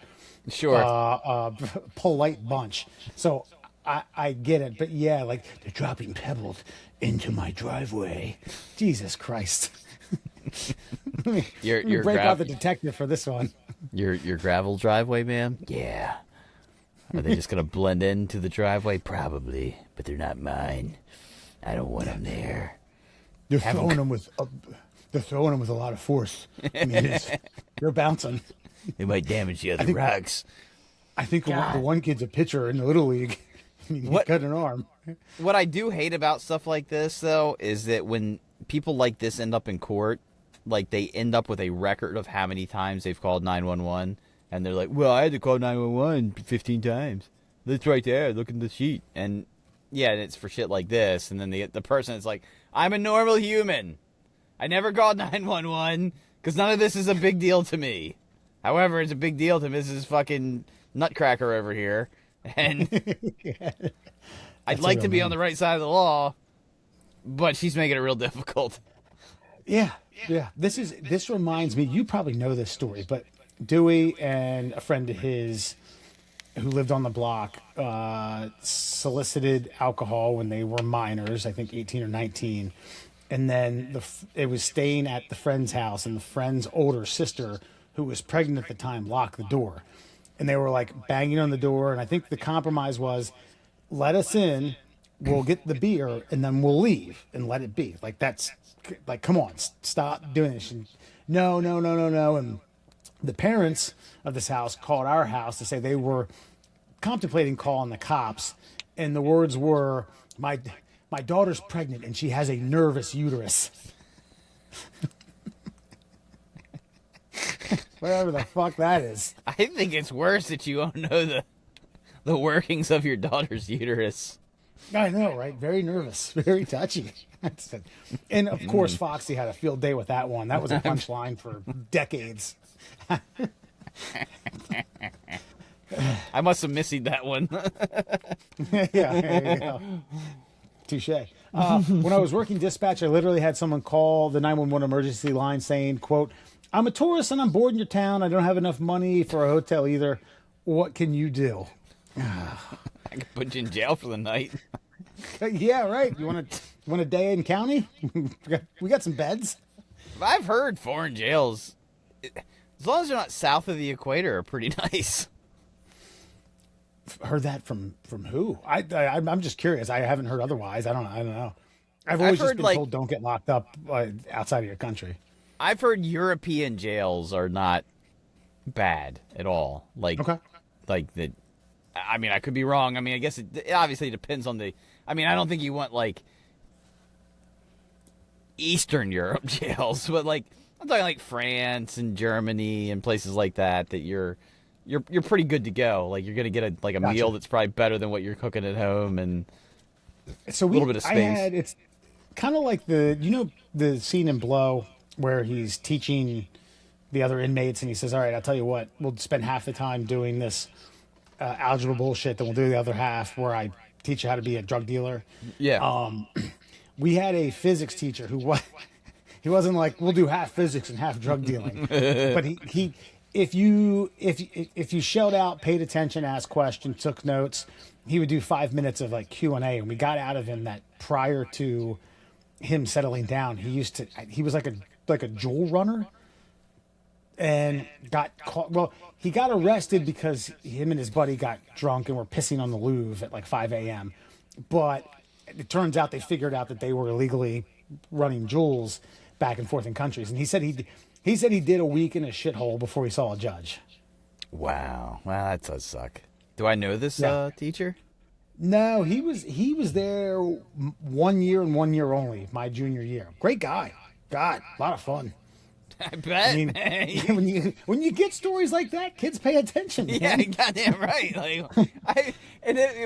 polite bunch. So I get it, but yeah, like they're dropping pebbles into my driveway. Jesus Christ! let me break out the detective for this one. Your gravel driveway, man? Yeah. Are they just gonna blend into the driveway? Probably, but they're not mine. I don't want them there. They're throwing them with a lot of force. I mean, they're bouncing. They might damage the other rocks. I think the one kid's a pitcher in the Little League. I mean, he cut an arm. What I do hate about stuff like this, though, is that when people like this end up in court, like they end up with a record of how many times they've called 911, and they're like, well, I had to call 911 15 times. That's right there. Look at the sheet. And yeah, and it's for shit like this. And then the person is like, I'm a normal human. I never called 911 because none of this is a big deal to me. However, it's a big deal to Mrs. fucking Nutcracker over here. And I'd like to be on the right side of the law, but she's making it real difficult. Yeah. This reminds me, you probably know this story, but Dewey and a friend of his who lived on the block solicited alcohol when they were minors, I think 18 or 19. And then it was staying at the friend's house, and the friend's older sister, who was pregnant at the time, locked the door. And they were like banging on the door. And I think the compromise was, let us in, we'll get the beer, and then we'll leave and let it be. Like, that's like, come on, stop doing this. And no. And the parents of this house called our house to say they were contemplating calling the cops. And the words were, my daughter's pregnant and she has a nervous uterus. Whatever the fuck that is. I think it's worse that you don't know the workings of your daughter's uterus. I know, right? Very nervous, very touchy. And of course, Foxy had a field day with that one. That was a punchline for decades. I must have missied that one. Yeah, there you go. Touche. When I was working dispatch, I literally had someone call the 911 emergency line saying, quote, "I'm a tourist and I'm bored in your town. I don't have enough money for a hotel either. What can you do?" I could put you in jail for the night. Yeah, right. You want a day in county? We got some beds. I've heard foreign jails, as long as they're not south of the equator, are pretty nice. Heard that from who? I'm just curious. I haven't heard otherwise. I don't know. I've always just heard, been told don't get locked up outside of your country. I've heard European jails are not bad at all. Okay. Like that. I mean, I could be wrong. I mean, I guess it obviously depends on the. I mean, I don't think you want like Eastern Europe jails, but like I'm talking like France and Germany and places like that. That you're pretty good to go. Like you're gonna get a meal that's probably better than what you're cooking at home, and so a little bit of space. It's kind of like the scene in Blow where he's teaching the other inmates, and he says, "All right, I'll tell you what. We'll spend half the time doing this algebra bullshit, then we'll do the other half where I teach you how to be a drug dealer." Yeah. We had a physics teacher who he wasn't like, "We'll do half physics and half drug dealing," but he if you shelled out, paid attention, asked questions, took notes, he would do 5 minutes of like Q&A, and we got out of him that prior to him settling down, he was like a jewel runner, and got caught. Well, he got arrested because him and his buddy got drunk and were pissing on the Louvre at like 5 a.m. But it turns out they figured out that they were illegally running jewels back and forth in countries, and he said he did a week in a shithole before he saw a judge. Wow. Well, that does suck. Do I know this teacher? No, he was there 1 year and 1 year only, my junior year. Great guy. God, a lot of fun. I bet. I mean, when you get stories like that, kids pay attention. Man. Yeah, goddamn right. Like,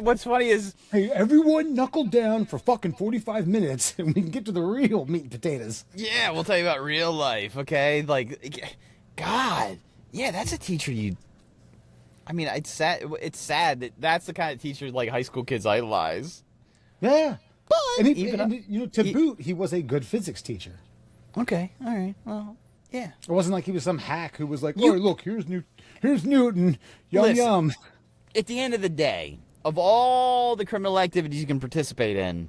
what's funny is, hey, everyone knuckle down for fucking 45 minutes, and we can get to the real meat and potatoes. yeah, we'll tell you about real life, okay? Like, God, yeah, that's a teacher you. I mean, it's sad that that's the kind of teacher like high school kids idolize. Yeah, But and to boot, he was a good physics teacher. Okay, all right, well. Yeah. It wasn't like he was some hack who was like, "Oh, look, here's Newton, yum Listen, yum." At the end of the day, of all the criminal activities you can participate in,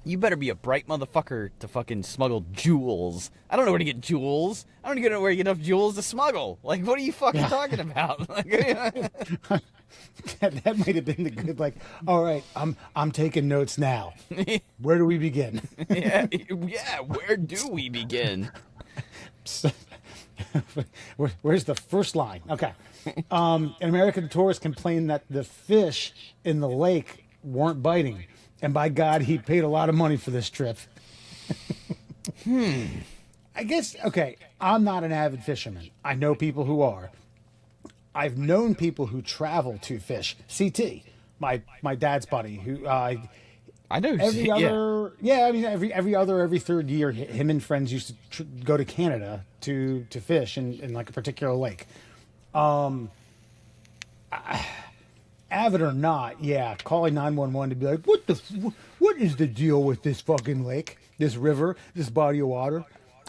you better be a bright motherfucker to fucking smuggle jewels. I don't know where to get jewels. I don't even know where to get enough jewels to smuggle. Like, what are you fucking talking about? that might have been the good. Like, all right, I'm taking notes now. Where do we begin? yeah, where do we begin? Where's the first line? Okay. An American tourist complained that the fish in the lake weren't biting, and by God, he paid a lot of money for this trip. I guess, okay, I'm not an avid fisherman. I know people who are. I've known people who travel to fish. CT, my dad's buddy, who I know every other, I mean every third year, him and friends used to go to Canada to fish in like a particular lake. Avid or not, yeah, calling 911 to be like, what is the deal with this fucking lake, this river, this body of water?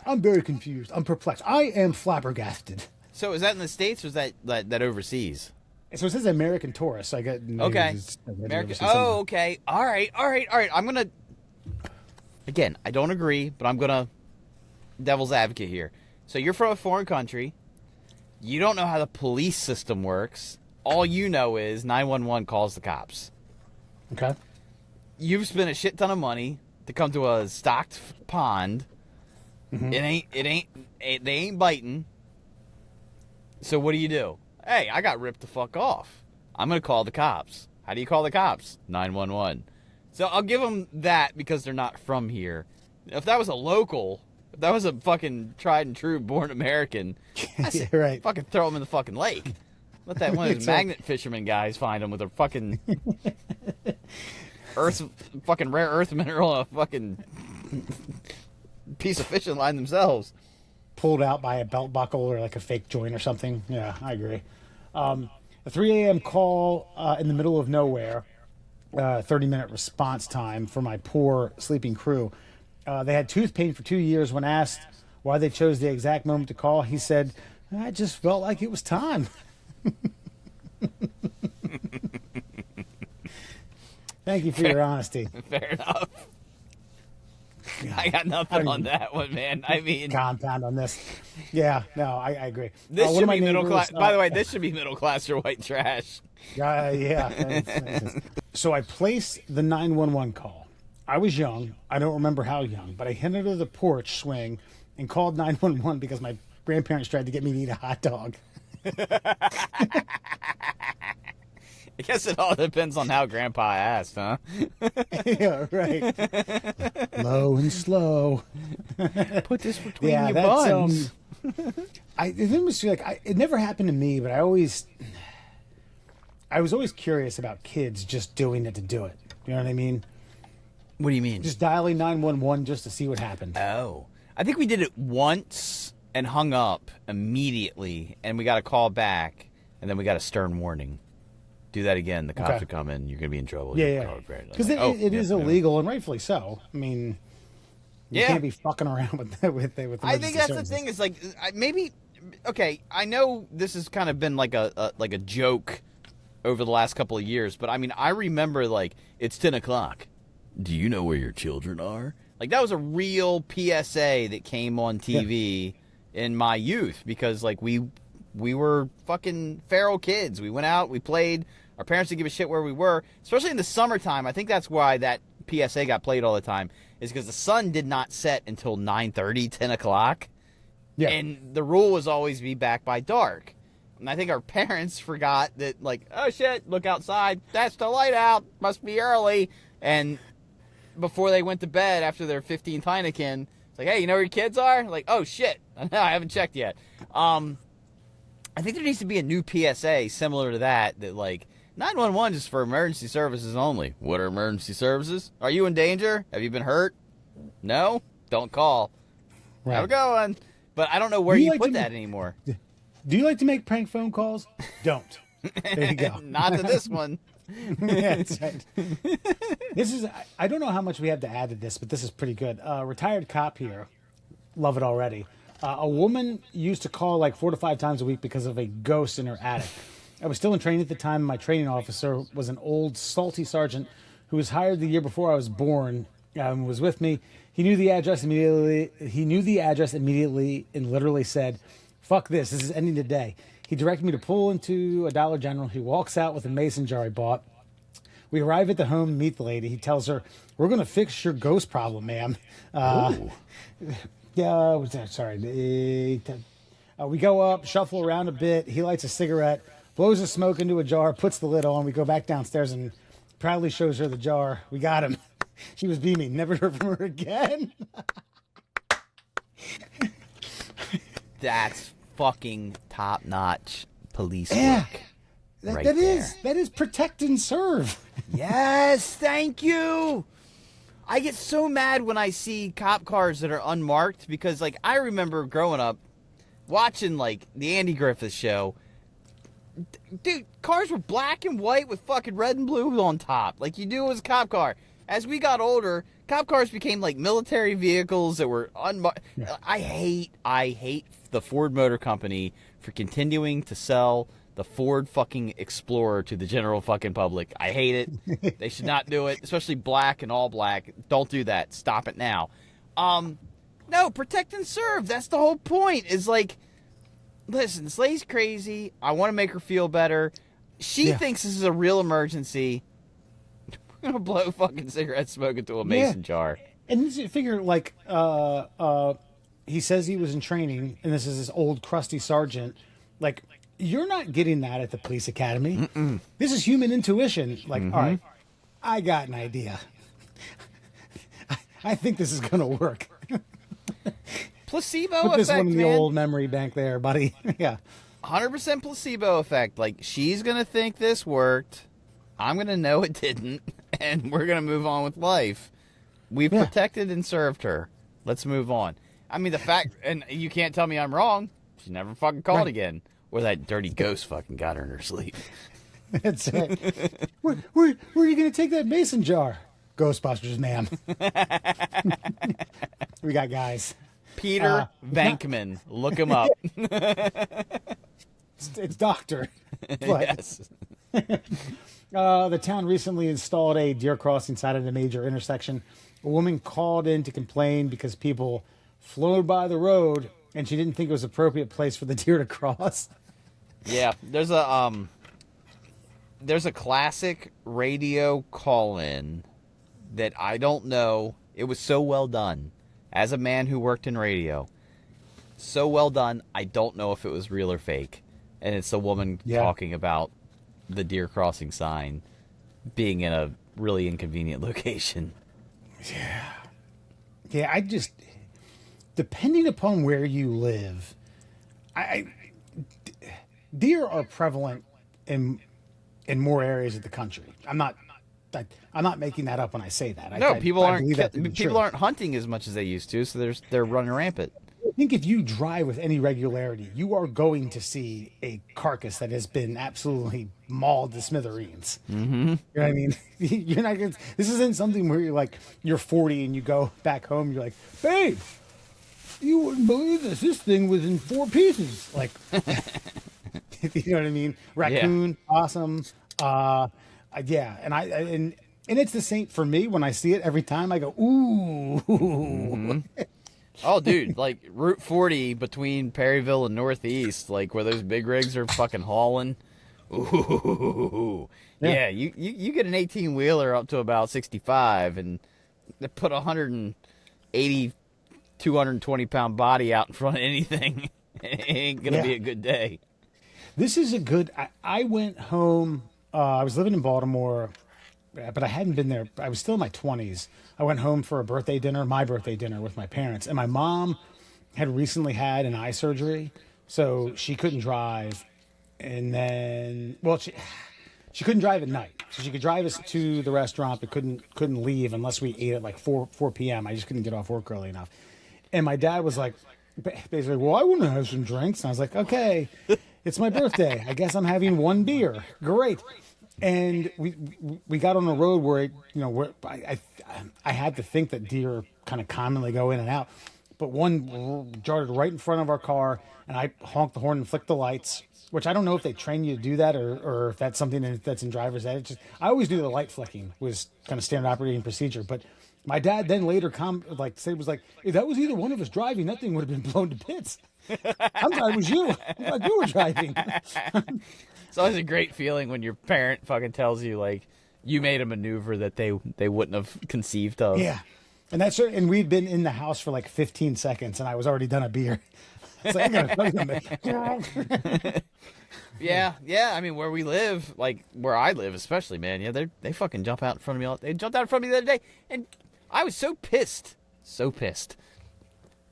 I'm very confused. I'm perplexed. I am flabbergasted. So is that in the States or is that overseas? So it says American tourist. So I get okay. American. Oh, okay. All right. I'm gonna. Again, I don't agree, but I'm gonna devil's advocate here. So you're from a foreign country. You don't know how the police system works. All you know is 911 calls the cops. Okay. You've spent a shit ton of money to come to a stocked pond. Mm-hmm. They ain't biting. So what do? Hey, I got ripped the fuck off. I'm going to call the cops. How do you call the cops? 911. So I'll give them that because they're not from here. If that was a local, that was a fucking tried and true born American. I said, right. Fucking throw him in the fucking lake. Let that one of those magnet fisherman guys find him with a fucking fucking rare earth mineral and a fucking piece of fishing line themselves. Pulled out by a belt buckle or like a fake joint or something. Yeah, I agree. A 3 a.m. call in the middle of nowhere, 30-minute response time for my poor sleeping crew. They had tooth pain for 2 years. When asked why they chose the exact moment to call, he said, I just felt like it was time. Thank you for your honesty. Fair enough. I got nothing on that one, man. I mean, compound on this. Yeah, no, I agree. This should be middle class. By the way, this should be middle class or white trash. Yeah. So I placed the 911 call. I was young. I don't remember how young, but I hit under the porch swing and called 911 because my grandparents tried to get me to eat a hot dog. I guess it all depends on how Grandpa asked, huh? Yeah, right. Low and slow. Put this between your buns. It was like it never happened to me, but I was always curious about kids just doing it to do it. You know what I mean? What do you mean? Just dialing 911 just to see what happened. Oh, I think we did it once and hung up immediately, and we got a call back, and then we got a stern warning. Do that again, the cops are coming. You're gonna be in trouble. Yeah. Because it is illegal, and rightfully so. I mean, you can't be fucking around with I think that's the thing. Is like maybe okay. I know this has kind of been like a joke over the last couple of years, but I mean, I remember like it's 10 o'clock. Do you know where your children are? Like that was a real PSA that came on TV in my youth because like we were fucking feral kids. We went out, we played. Our parents didn't give a shit where we were, especially in the summertime. I think that's why that PSA got played all the time, is because the sun did not set until 9:30, 10 o'clock. Yeah. And the rule was always be back by dark. And I think our parents forgot that, like, oh shit, look outside. That's the light out. Must be early. And before they went to bed after their 15th Heineken, it's like, hey, you know where your kids are? Like, oh shit. No, I haven't checked yet. I think there needs to be a new PSA similar to that like, 911 is for emergency services only. What are emergency services? Are you in danger? Have you been hurt? No? Don't call. Right. Have a good one. But I don't know where you put that anymore. Do you like to make prank phone calls? Don't. There you go. Not to this one. Yeah, that's right. I don't know how much we have to add to this, but this is pretty good. Retired cop here. Love it already. A woman used to call like 4 to 5 times a week because of a ghost in her attic. I was still in training at the time. My training officer was an old, salty sergeant who was hired the year before I was born and was with me. He knew the address immediately. And literally said, fuck this is ending today. He directed me to pull into a Dollar General. He walks out with a mason jar he bought. We arrive at the home and meet the lady. He tells her, we're going to fix your ghost problem, ma'am. We go up, shuffle around a bit. He lights a cigarette, blows the smoke into a jar, puts the lid on. We go back downstairs and proudly shows her the jar. We got him. She was beaming. Never heard from her again. That's fucking top-notch police work. That is protect and serve. Yes, thank you. I get so mad when I see cop cars that are unmarked because, like, I remember growing up watching, like, the Andy Griffith Show. Dude, cars were black and white with fucking red and blue on top. Like you do as a cop car. As we got older, cop cars became like military vehicles that were unmarked. Yeah. I hate the Ford Motor Company for continuing to sell the Ford fucking Explorer to the general fucking public. I hate it. They should not do it, especially black and all black. Don't do that. Stop it now. No, protect and serve. That's the whole point. Is like, listen, this lady's crazy. I want to make her feel better. She thinks this is a real emergency. We're gonna blow fucking cigarette smoke into a mason jar. And you figure, like, he says he was in training, and this is his old crusty sergeant. Like, you're not getting that at the police academy. Mm-mm. This is human intuition. Like, all right, I got an idea. I think this is gonna work. Placebo Put this effect, one in the man. old memory bank there, buddy. Yeah. 100% placebo effect. Like, she's going to think this worked. I'm going to know it didn't. And we're going to move on with life. We've protected and served her. Let's move on. I mean, the fact, and you can't tell me I'm wrong. She never fucking called again. Or that dirty ghost fucking got her in her sleep. That's it. Where are you going to take that mason jar? Ghostbusters, ma'am. We got guys. Peter Venkman. Look him up. It's Doctor. Yes. The town recently installed a deer crossing sign at a major intersection. A woman called in to complain because people flowed by the road and she didn't think it was an appropriate place for the deer to cross. Yeah, there's a classic radio call-in that I don't know. It was so well done. As a man who worked in radio, so well done, I don't know if it was real or fake. And it's a woman talking about the deer crossing sign being in a really inconvenient location. Yeah, I just, depending upon where you live, deer are prevalent in more areas of the country. I'm not making that up when I say that. No, people believe that to be true. aren't hunting as much as they used to, so they're running rampant. I think if you drive with any regularity, you are going to see a carcass that has been absolutely mauled to smithereens. Mm-hmm. You know what I mean? You're not gonna, this isn't something where you're 40 and you go back home. You're like, babe, you wouldn't believe this. This thing was in 4 pieces. Like, you know what I mean? Raccoon, possum. Yeah, and it's the same for me when I see it every time. I go, ooh. Mm-hmm. Oh, dude, like Route 40 between Perryville and Northeast, like where those big rigs are fucking hauling. Ooh. Yeah, you get an 18-wheeler up to about 65 and they put 180, 220-pound body out in front of anything. It ain't going to be a good day. This is a good... I went home... I was living in Baltimore, but I hadn't been there. I was still in my 20s. I went home for my birthday dinner with my parents. And my mom had recently had an eye surgery, so she couldn't drive. And then, well, she couldn't drive at night. So she could drive us to the restaurant, but couldn't leave unless we ate at like 4 p.m. I just couldn't get off work early enough. And my dad was like, basically, well, I want to have some drinks. And I was like, okay, it's my birthday. I guess I'm having 1 beer. Great. And we got on a road where, where I had to think that deer kind of commonly go in and out. But one darted right in front of our car, and I honked the horn and flicked the lights, which I don't know if they train you to do that or if that's something that's in driver's ed. I always knew the light flicking was kind of standard operating procedure. But my dad then later said, if that was either one of us driving, that thing would have been blown to bits. I'm glad it was you. I'm glad you were driving. It's always a great feeling when your parent fucking tells you, like, you made a maneuver that they wouldn't have conceived of. Yeah. And we'd been in the house for like 15 seconds, and I was already done a beer. It's like, Yeah. I mean, where we live, like, where I live especially, man, yeah, they fucking jump out in front of me. They jumped out in front of me the other day, and I was so pissed. So pissed.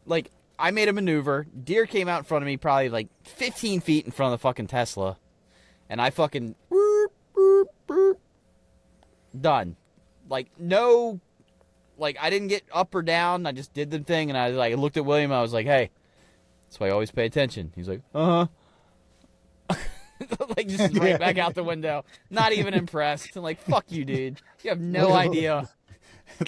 Like, I made a maneuver. Deer came out in front of me probably like 15 feet in front of the fucking Tesla. And I fucking... Boop, boop, boop, done. Like, no... Like, I didn't get up or down. I just did the thing. And I looked at William. I was like, hey, that's why I always pay attention. He's like, uh-huh. Like, just right back out the window. Not even impressed. I'm like, fuck you, dude. You have no idea.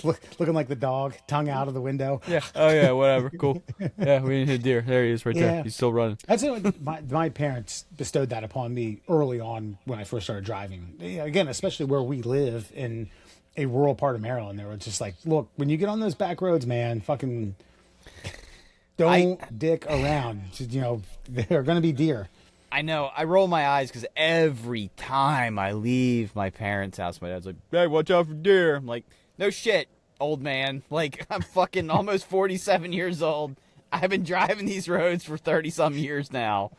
Looking like the dog, tongue out of the window. Yeah. Oh, yeah, whatever. Cool. Yeah, we didn't hit deer. There he is right there. He's still running. That's my parents bestowed that upon me early on when I first started driving. Again, especially where we live in a rural part of Maryland. They were just like, look, when you get on those back roads, man, fucking don't dick around. There are going to be deer. I know. I roll my eyes because every time I leave my parents' house, my dad's like, hey, watch out for deer. I'm like, no shit, old man. Like, I'm fucking almost 47 years old. I've been driving these roads for 30-some years now.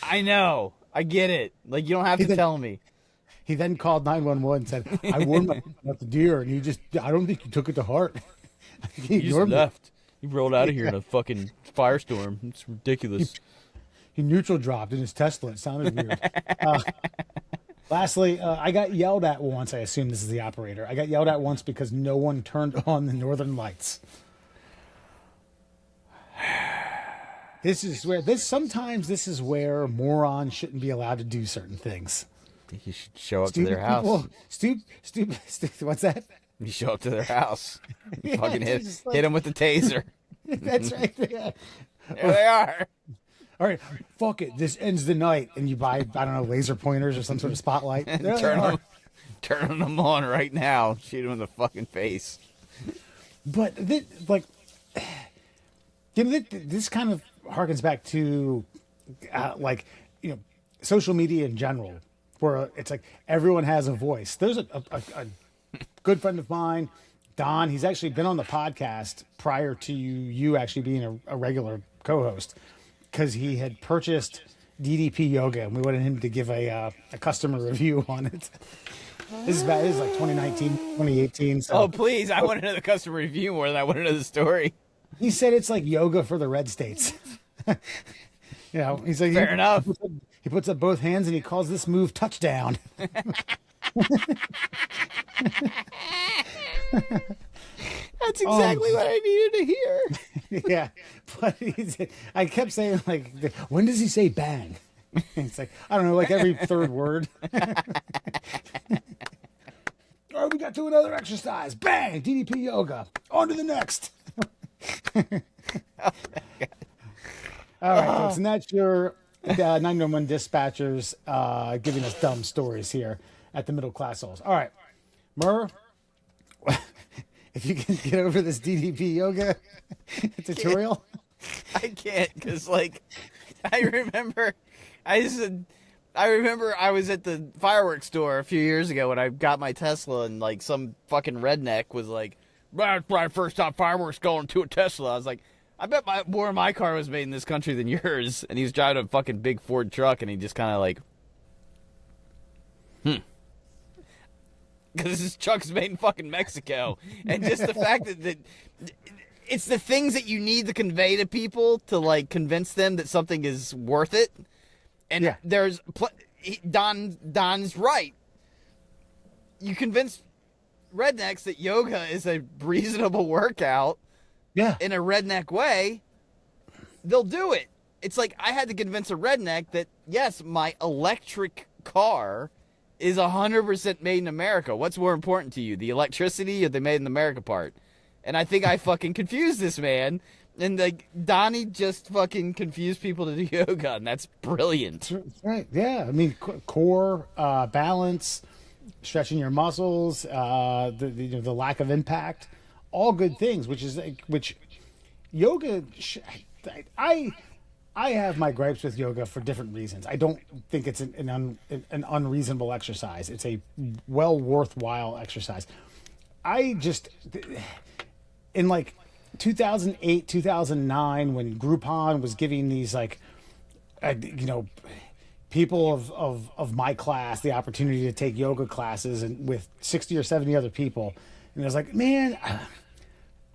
I know. I get it. Like, you don't have to tell me. He then called 911 and said, I warned my about the deer, and I don't think you took it to heart. You just left. He rolled out of here in a fucking firestorm. It's ridiculous. He neutral dropped in his Tesla. It sounded weird. Lastly, I got yelled at once. I assume this is the operator. I got yelled at once because no one turned on the Northern Lights. Sometimes this is where morons shouldn't be allowed to do certain things. You should show up to their house. Stupid. What's that? You show up to their house. You Yeah, fucking hit just like- them with the taser. That's right. Yeah. There they are. All right, fuck it. This ends the night, and you buy, I don't know, laser pointers or some sort of spotlight. There they are. Turn them on right now. Shoot them in the fucking face. But this kind of harkens back to social media in general, where it's like everyone has a voice. There's a good friend of mine, Don. He's actually been on the podcast prior to you actually being a regular co-host, because he had purchased DDP Yoga, and we wanted him to give a customer review on it. This is like 2019, 2018. So. Oh, please. I want to know the customer review more than I want to know the story. He said it's like yoga for the red states. He's like, Fair enough. He puts up both hands and he calls this move touchdown. That's exactly what I needed to hear. Yeah, but I kept saying, like, when does he say bang? It's like, I don't know, like every third word. All right, we got to another exercise. Bang! DDP yoga. On to the next. All right, folks, and that's your 911 dispatchers giving us dumb stories here at the Middle Class Souls. All right, Murr, if you can get over this DDP yoga tutorial. I can't, because, like, I remember I was at the fireworks store a few years ago when I got my Tesla, and, like, some fucking redneck was like, "That's my first time fireworks going to a Tesla." I was like, I bet more of my car was made in this country than yours. And he was driving a fucking big Ford truck, and he just kind of like, because his truck's made in fucking Mexico. And just the fact that it's the things that you need to convey to people to, like, convince them that something is worth it. And Yeah. there's Don's right. You convince rednecks that yoga is a reasonable workout. Yeah. In a redneck way, they'll do it. It's like I had to convince a redneck that, yes, my electric car is 100% made in America. What's more important to you, the electricity or the made in America part? And I think I fucking confused this man. And, like, Donnie just fucking confused people to do yoga, and that's brilliant. That's right. Yeah. I mean, core, balance, stretching your muscles, the lack of impact. All good things, which yoga. I have my gripes with yoga for different reasons. I don't think it's an unreasonable exercise. It's a well worthwhile exercise. I just in like 2008, 2009, when Groupon was giving these people of my class the opportunity to take yoga classes and with 60 or 70 other people, and I was like, man,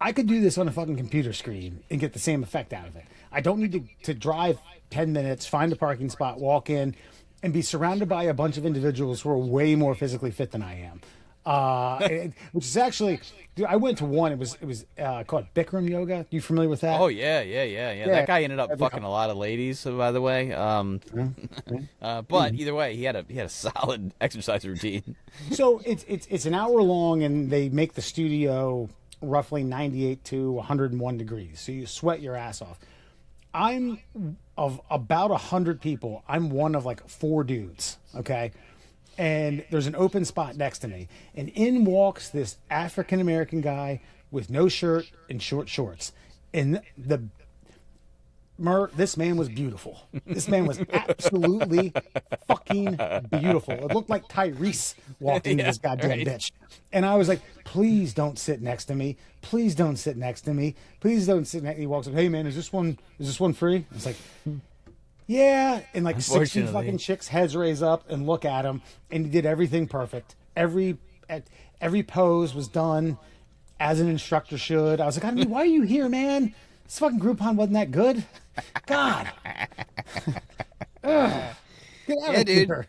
I could do this on a fucking computer screen and get the same effect out of it. I don't need to drive 10 minutes, find a parking spot, walk in, and be surrounded by a bunch of individuals who are way more physically fit than I am. Which is actually, dude, I went to one. It was called Bikram yoga. You familiar with that? Oh yeah. That guy ended up fucking a lot of ladies, by the way. But either way, he had a solid exercise routine. So it's an hour long, and they make the studio roughly 98 to 101 degrees. So you sweat your ass off. I'm of about 100 people. I'm one of like 4 dudes. Okay. And there's an open spot next to me, and in walks this African American guy with no shirt and short shorts. And this man was beautiful. This man was absolutely fucking beautiful. It looked like Tyrese walked into this goddamn bitch. And I was like, please don't sit next to me. Please don't sit next to me. Please don't sit next to me. He walks up, hey man, is this one free? I was like, yeah, and like 60 fucking chicks' heads raise up and look at him, and he did everything perfect. Every pose was done. as an instructor should. I was like, I mean, why are you here, man? This fucking Groupon wasn't that good. God. Ugh. Get out of dude. here.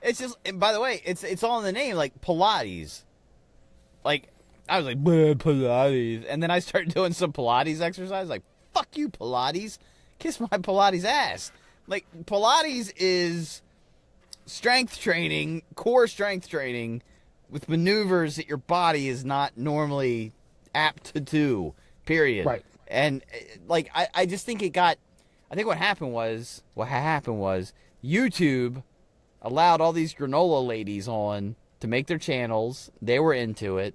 It's just, and by the way, it's all in the name, like Pilates. Like, I was like, Pilates. And then I started doing some Pilates exercise. Like, fuck you, Pilates. Kiss my Pilates ass. Like, Pilates is strength training, core strength training, with maneuvers that your body is not normally apt to do, period. Right. And, like, I just think I think what happened was YouTube allowed all these granola ladies on to make their channels. They were into it.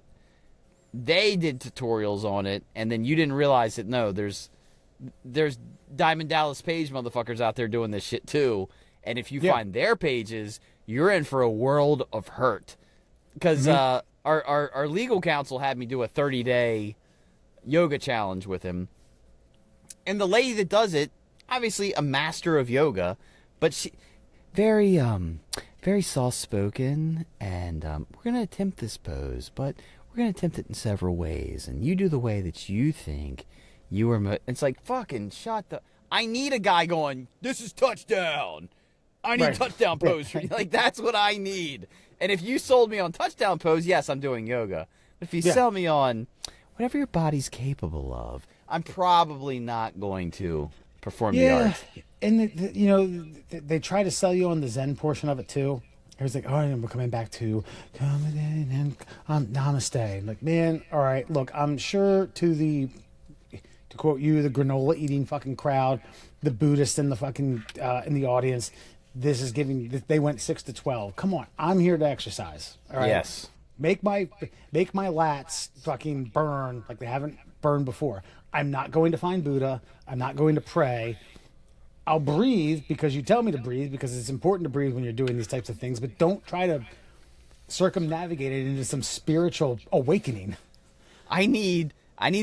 They did tutorials on it, and then you didn't realize that, no, there's Diamond Dallas Page motherfuckers out there doing this shit too. And if you find their pages, you're in for a world of hurt. Because our legal counsel had me do a 30-day yoga challenge with him. And the lady that does it, obviously a master of yoga, but she very soft-spoken, and we're going to attempt this pose, but we're going to attempt it in several ways, and you do the way that you think you are. It's like, fucking shut the... I need a guy going, this is touchdown. I need touchdown pose. Like, that's what I need. And if you sold me on touchdown pose, yes, I'm doing yoga. But if you sell me on whatever your body's capable of, I'm probably not going to perform the art. And, they try to sell you on the Zen portion of it, too. It was like, oh, we're coming back to coming in and namaste. Like, man, all right, look, I'm sure to quote you, the granola eating fucking crowd, the Buddhists in the fucking in the audience, this is giving. They went 6 to 12. Come on, I'm here to exercise. All right. Yes. Make my lats fucking burn like they haven't burned before. I'm not going to find Buddha. I'm not going to pray. I'll breathe because you tell me to breathe, because it's important to breathe when you're doing these types of things, but don't try to circumnavigate it into some spiritual awakening. I need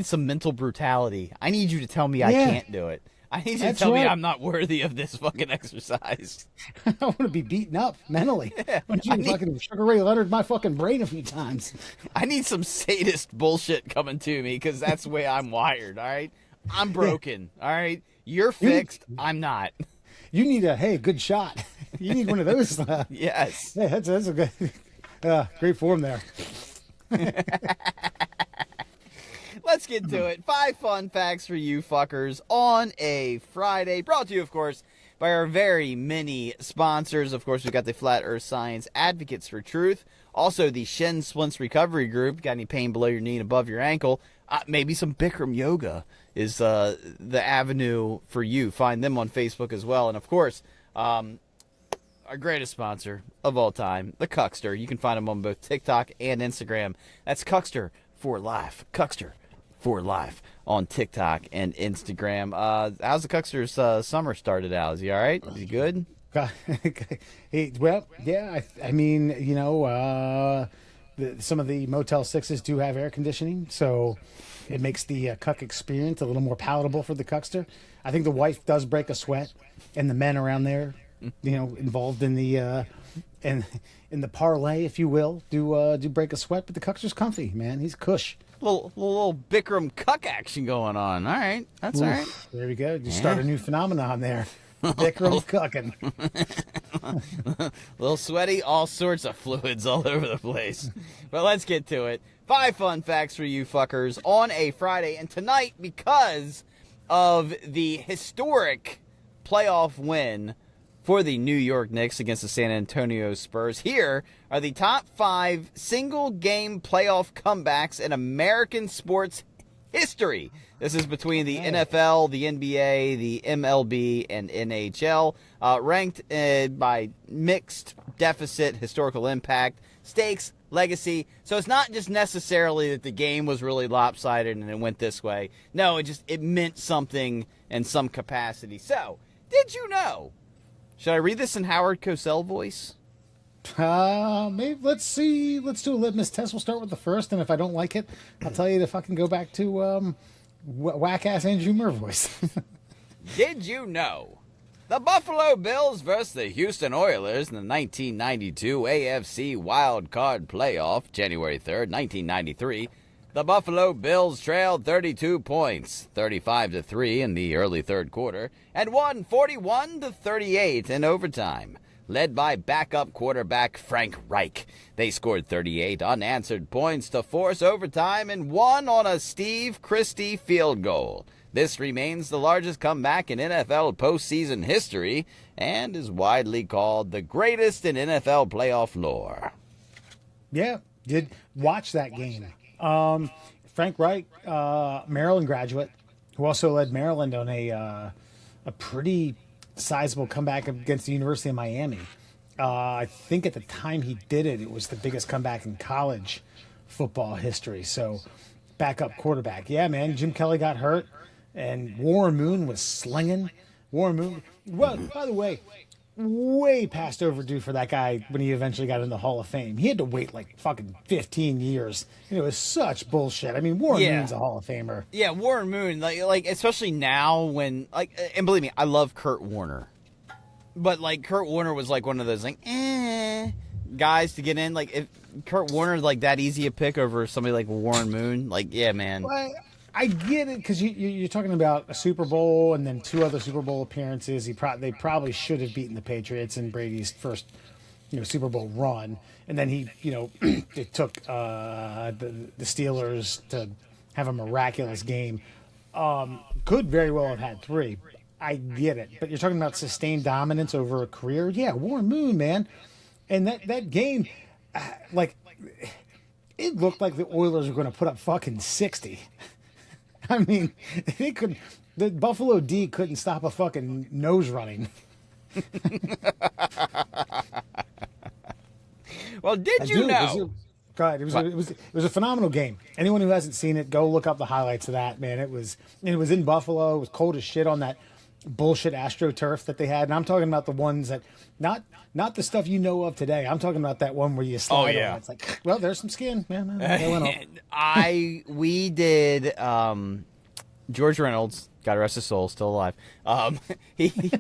some mental brutality. I need you to tell me I can't do it. I need you to tell me I'm not worthy of this fucking exercise. I want to be beaten up mentally. I want you to fucking Sugar Ray Leonard my fucking brain a few times. I need some sadist bullshit coming to me, because that's the way I'm wired, all right? I'm broken, all right? You're fixed. I'm not. You need a good shot. You need one of those. Yes. Yeah, that's a good, great form there. Let's get to it. 5 fun facts for you fuckers on a Friday. Brought to you, of course, by our very many sponsors. Of course, we've got the Flat Earth Science Advocates for Truth. Also, the Shin Splints Recovery Group. Got any pain below your knee and above your ankle? Maybe some Bikram yoga is the avenue for you. Find them on Facebook as well. And, of course, our greatest sponsor of all time, the Cuckster. You can find them on both TikTok and Instagram. That's Cuckster for life. Cuckster for life on TikTok and Instagram. How's the Cuckster's summer started out? Is he all right? Is he good? Well, yeah. I mean, some of the Motel 6s do have air conditioning, so it makes the cuck experience a little more palatable for the Cuckster. I think the wife does break a sweat, and the men around there, involved in the in the parlay, if you will, do break a sweat. But the Cuckster's comfy, man. He's cush. Little Bikram cuck action going on. All right, that's all right. There we go. You start a new phenomenon there. Bikram cucking. Little sweaty, all sorts of fluids all over the place. But let's get to it. 5 fun facts for you fuckers on a Friday. And tonight, because of the historic playoff win for the New York Knicks against the San Antonio Spurs, here are the top 5 single-game playoff comebacks in American sports history. This is between the NFL, the NBA, the MLB, and NHL, ranked by mixed, deficit, historical impact, stakes, legacy. So it's not just necessarily that the game was really lopsided and it went this way. No, it meant something in some capacity. So, did you know? Should I read this in Howard Cosell voice? Maybe let's see. Let's do a litmus test. We'll start with the first, and if I don't like it, I'll tell you to fucking go back to whack-ass Andrew Murr voice. Did you know? The Buffalo Bills versus the Houston Oilers in the 1992 AFC Wild Card Playoff, January 3rd, 1993, The Buffalo Bills trailed 32 points, 35-3 in the early third quarter, and won 41-38 in overtime. Led by backup quarterback Frank Reich, they scored 38 unanswered points to force overtime and won on a Steve Christie field goal. This remains the largest comeback in NFL postseason history and is widely called the greatest in NFL playoff lore. Yeah, did watch that game. Frank Reich, Maryland graduate, who also led Maryland on a pretty sizable comeback against the University of Miami. I think at the time he did it, it was the biggest comeback in college football history. So, backup quarterback. Yeah, man, Jim Kelly got hurt, and Warren Moon was slinging. Warren Moon, well, by the way, way past overdue for that guy when he eventually got in the Hall of Fame. He had to wait like fucking 15 years. And it was such bullshit. I mean, Warren Moon's a Hall of Famer. Yeah, Warren Moon, like especially now when, like, and believe me, I love Kurt Warner. But, like, Kurt Warner was, like, one of those, like, guys to get in. Like, if Kurt Warner's, like, that easy a pick over somebody like Warren Moon, like, yeah, man. Well, I get it, because you're talking about a Super Bowl and then 2 other Super Bowl appearances. They probably should have beaten the Patriots in Brady's first, Super Bowl run, and then he, it took the Steelers to have a miraculous game. Could very well have had 3. I get it, but you're talking about sustained dominance over a career. Yeah, Warren Moon, man, and that game, like, it looked like the Oilers were going to put up fucking 60. I mean, the Buffalo D couldn't stop a fucking nose running. Well, did you know? God, it was a phenomenal game. Anyone who hasn't seen it, go look up the highlights of that, man. It was in Buffalo. It was cold as shit on that bullshit AstroTurf that they had. And I'm talking about the ones that not the stuff you know of today. I'm talking about that one where you slide on. It's like, well, there's some skin, man. We did George Reynolds, God rest his soul, still alive. He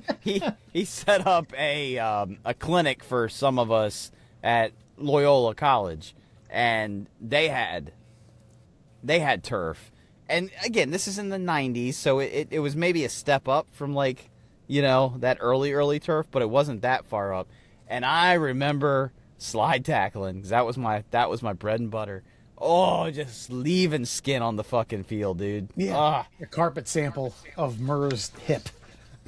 set up a clinic for some of us at Loyola College, and they had turf. And again, this is in the 90s, so it was maybe a step up from, like, that early turf, but it wasn't that far up. And I remember slide tackling, because that was my bread and butter. Oh, just leaving skin on the fucking field, dude. Yeah, a carpet sample of Murr's hip.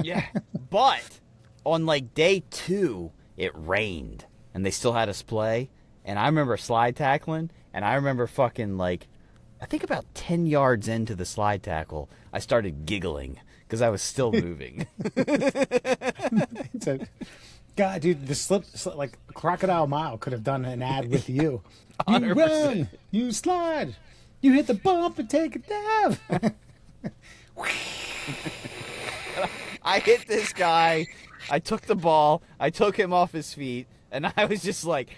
Yeah, but on, like, day 2, it rained, and they still had us play. And I remember slide tackling, and I remember fucking, like, I think about 10 yards into the slide tackle, I started giggling because I was still moving. God, dude, the slip, like Crocodile Mile could have done an ad with you. 100%. You run, you slide, you hit the bump and take a dive. I hit this guy, I took the ball, I took him off his feet, and I was just like,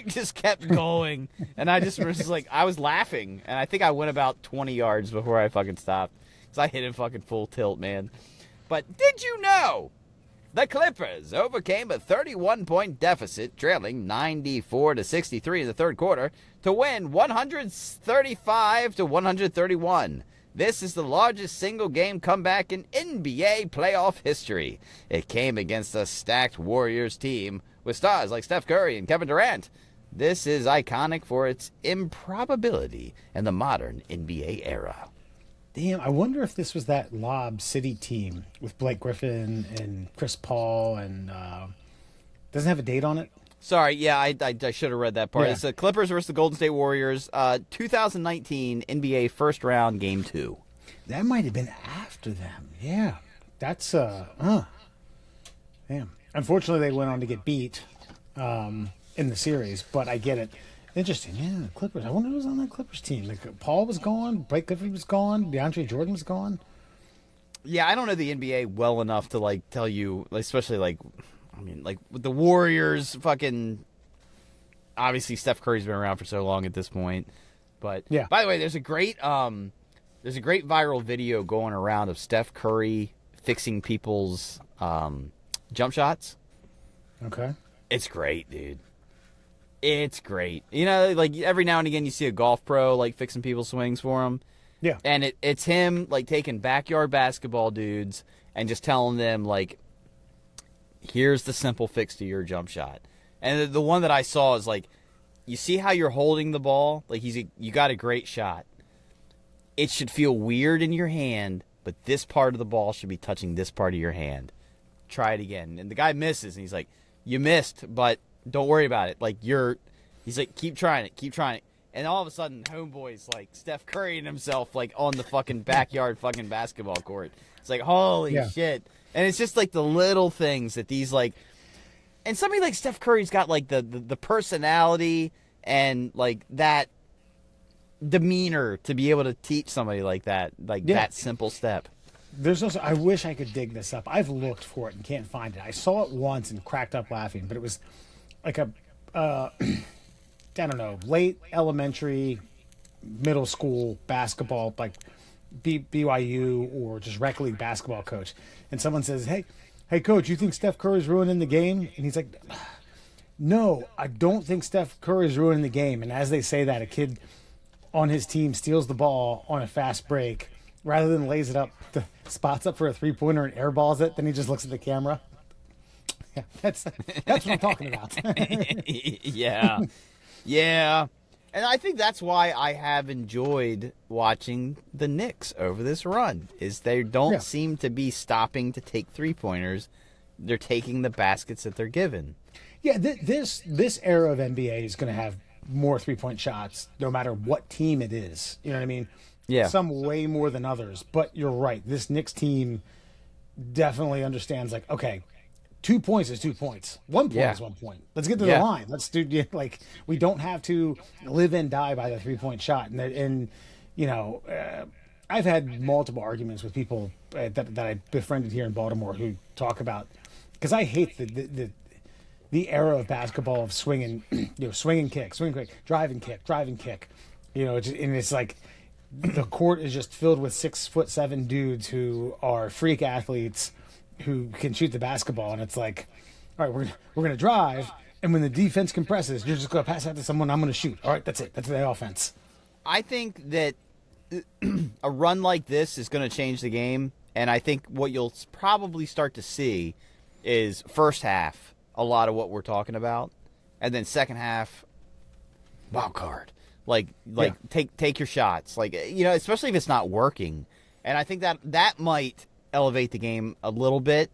just kept going, and I just was like, I was laughing, and I think I went about 20 yards before I fucking stopped, because I hit him fucking full tilt, man. But did you know the Clippers overcame a 31-point deficit, trailing 94-63 in the third quarter, to win 135-131? This is the largest single-game comeback in NBA playoff history. It came against a stacked Warriors team with stars like Steph Curry and Kevin Durant. This is iconic for its improbability in the modern NBA era. Damn, I wonder if this was that Lob City team with Blake Griffin and Chris Paul and doesn't have a date on it? Sorry, yeah, I should have read that part. Yeah. It's the Clippers versus the Golden State Warriors, 2019 NBA first round, game 2. That might have been after them. Yeah, that's damn. Unfortunately, they went on to get beat in the series, but I get it. Interesting, yeah. Clippers. I wonder who was on that Clippers team. Like, Paul was gone, Blake Griffin was gone, DeAndre Jordan was gone. Yeah, I don't know the NBA well enough to, like, tell you, especially, like, I mean, like, with the Warriors, fucking, obviously Steph Curry's been around for so long at this point. But, yeah. By the way, there's a great viral video going around of Steph Curry fixing people's jump shots. Okay. It's great, dude. It's great. You know, like every now and again you see a golf pro like fixing people's swings for him. Yeah. And it's him like taking backyard basketball dudes and just telling them like, here's the simple fix to your jump shot. And the one that I saw is like, you see how you're holding the ball? Like you got a great shot. It should feel weird in your hand, but this part of the ball should be touching this part of your hand. Try it again. And the guy misses, and he's like, you missed, but don't worry about it. Like he's like, keep trying it. And all of a sudden, homeboy's like Steph Curry and himself like on the fucking backyard fucking basketball court. It's like, holy shit. And it's just like the little things that these like, and somebody like Steph Curry's got like the personality and like that demeanor to be able to teach somebody like that, that simple step. There's also, I wish I could dig this up. I've looked for it and can't find it. I saw it once and cracked up laughing, but it was like a, I don't know, late elementary, middle school basketball, like BYU or just rec league basketball coach. And someone says, hey, coach, you think Steph Curry's ruining the game? And he's like, no, I don't think Steph Curry's ruining the game. And as they say that, a kid on his team steals the ball on a fast break. Rather than lays it up, spots up for a three-pointer and airballs it, then he just looks at the camera. Yeah, that's what I'm talking about. Yeah. And I think that's why I have enjoyed watching the Knicks over this run, is they don't seem to be stopping to take three-pointers. They're taking the baskets that they're given. Yeah, this era of NBA is going to have more three-point shots no matter what team it is. You know what I mean? Yeah. Some way more than others. But you're right. This Knicks team definitely understands, like, okay, 2 points is 2 points. 1 point is 1 point. Let's get to the line. Let's do, like, we don't have to live and die by the three-point shot. And you know, I've had multiple arguments with people that I befriended here in Baltimore who talk about, because I hate the era of basketball of swinging, swing and kick, drive and kick. You know, and it's like, the court is just filled with 6'7" dudes who are freak athletes who can shoot the basketball, and it's like, all right, we're gonna drive, and when the defense compresses, you're just gonna pass out to someone. I'm gonna shoot. All right, that's it. That's the offense. I think that a run like this is going to change the game, and I think what you'll probably start to see is first half a lot of what we're talking about, and then second half wild card. Like take your shots, like, you know, especially if it's not working. And I think that might elevate the game a little bit,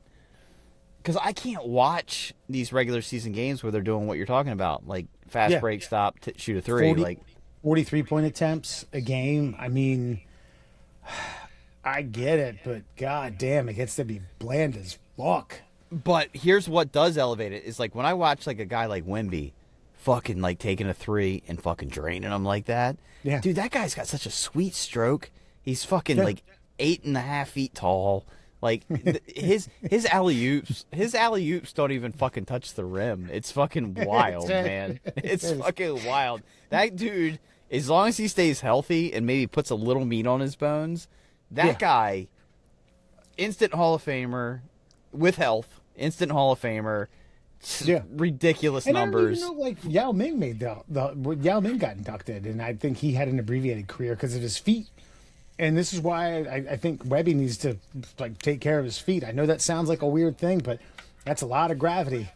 because I can't watch these regular season games where they're doing what you're talking about, like fast break, stop, shoot a three, 43-point attempts a game. I mean, I get it, but god damn, it gets to be bland as fuck. But here's what does elevate it is, like, when I watch like a guy like Wemby fucking like taking a three and fucking draining them like that. Yeah. Dude, that guy's got such a sweet stroke. He's fucking like 8.5 feet tall. Like his alley-oops don't even fucking touch the rim. It's fucking wild, man. It's fucking wild. That dude, as long as he stays healthy and maybe puts a little meat on his bones, that guy, instant Hall of Famer with health, instant Hall of Famer. Ridiculous numbers. I don't even know, like, Yao Ming Yao Ming got inducted, and I think he had an abbreviated career because of his feet. And this is why I think Webby needs to, like, take care of his feet. I know that sounds like a weird thing, but that's a lot of gravity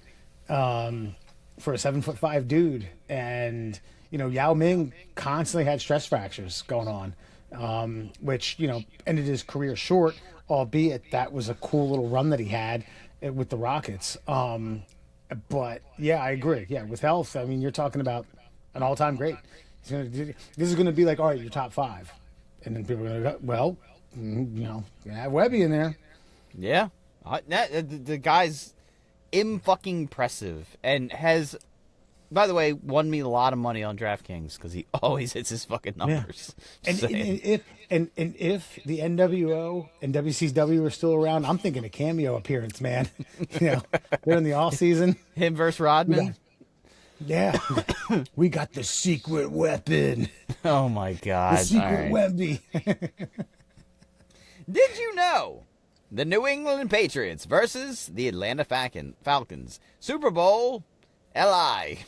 for a 7'5" dude. And you know, Yao Ming constantly had stress fractures going on, which, you know, ended his career short. Albeit that was a cool little run that he had with the Rockets. But yeah, I agree. Yeah, with health, I mean, you're talking about an all-time great. This is going to be like, all right, your top five, and then people are going to go, well, you know, have Webby in there. Yeah, the guy's fucking impressive, and has, by the way, won me a lot of money on DraftKings because he always hits his fucking numbers. Yeah. And if the NWO and WCW are still around, I'm thinking a cameo appearance, man. You know, they're in the off season. Him versus Rodman. Yeah, we got the secret weapon. Oh my god, the secret Wemby. Did you know the New England Patriots versus the Atlanta Falcons, Super Bowl LI?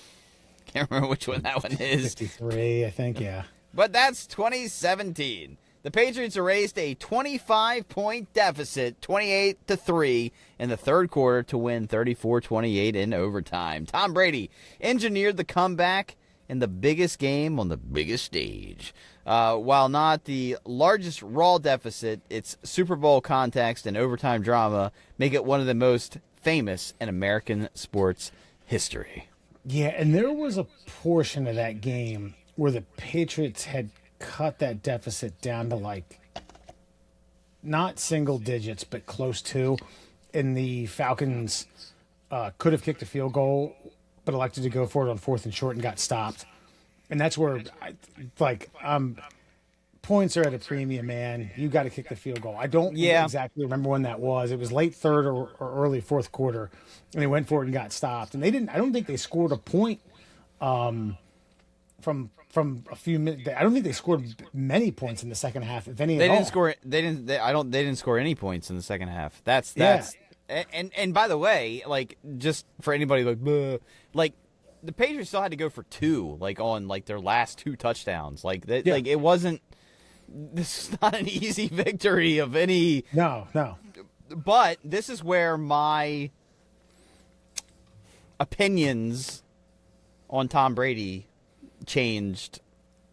Can't remember which one that one is. 53, I think, yeah. But that's 2017. The Patriots erased a 25-point deficit, 28-3, in the third quarter to win 34-28 in overtime. Tom Brady engineered the comeback in the biggest game on the biggest stage. While not the largest raw deficit, its Super Bowl context and overtime drama make it one of the most famous in American sports history. Yeah, and there was a portion of that game where the Patriots had cut that deficit down to like not single digits, but close to. And the Falcons could have kicked a field goal, but elected to go for it on 4th and short and got stopped. And that's where, points are at a premium, man. You got to kick the field goal. I don't exactly remember when that was. It was late third or early fourth quarter, and they went for it and got stopped. And they didn't. I don't think they scored a point from a few minutes. I don't think they scored many points in the second half, if any. They at didn't all. score. They didn't score any points in the second half. That's. And by the way, like, just for anybody like, bleh, like, the Patriots still had to go for 2, like, on like their last 2 touchdowns. Like that. Like, it wasn't. This is not an easy victory of any. No. But this is where my opinions on Tom Brady changed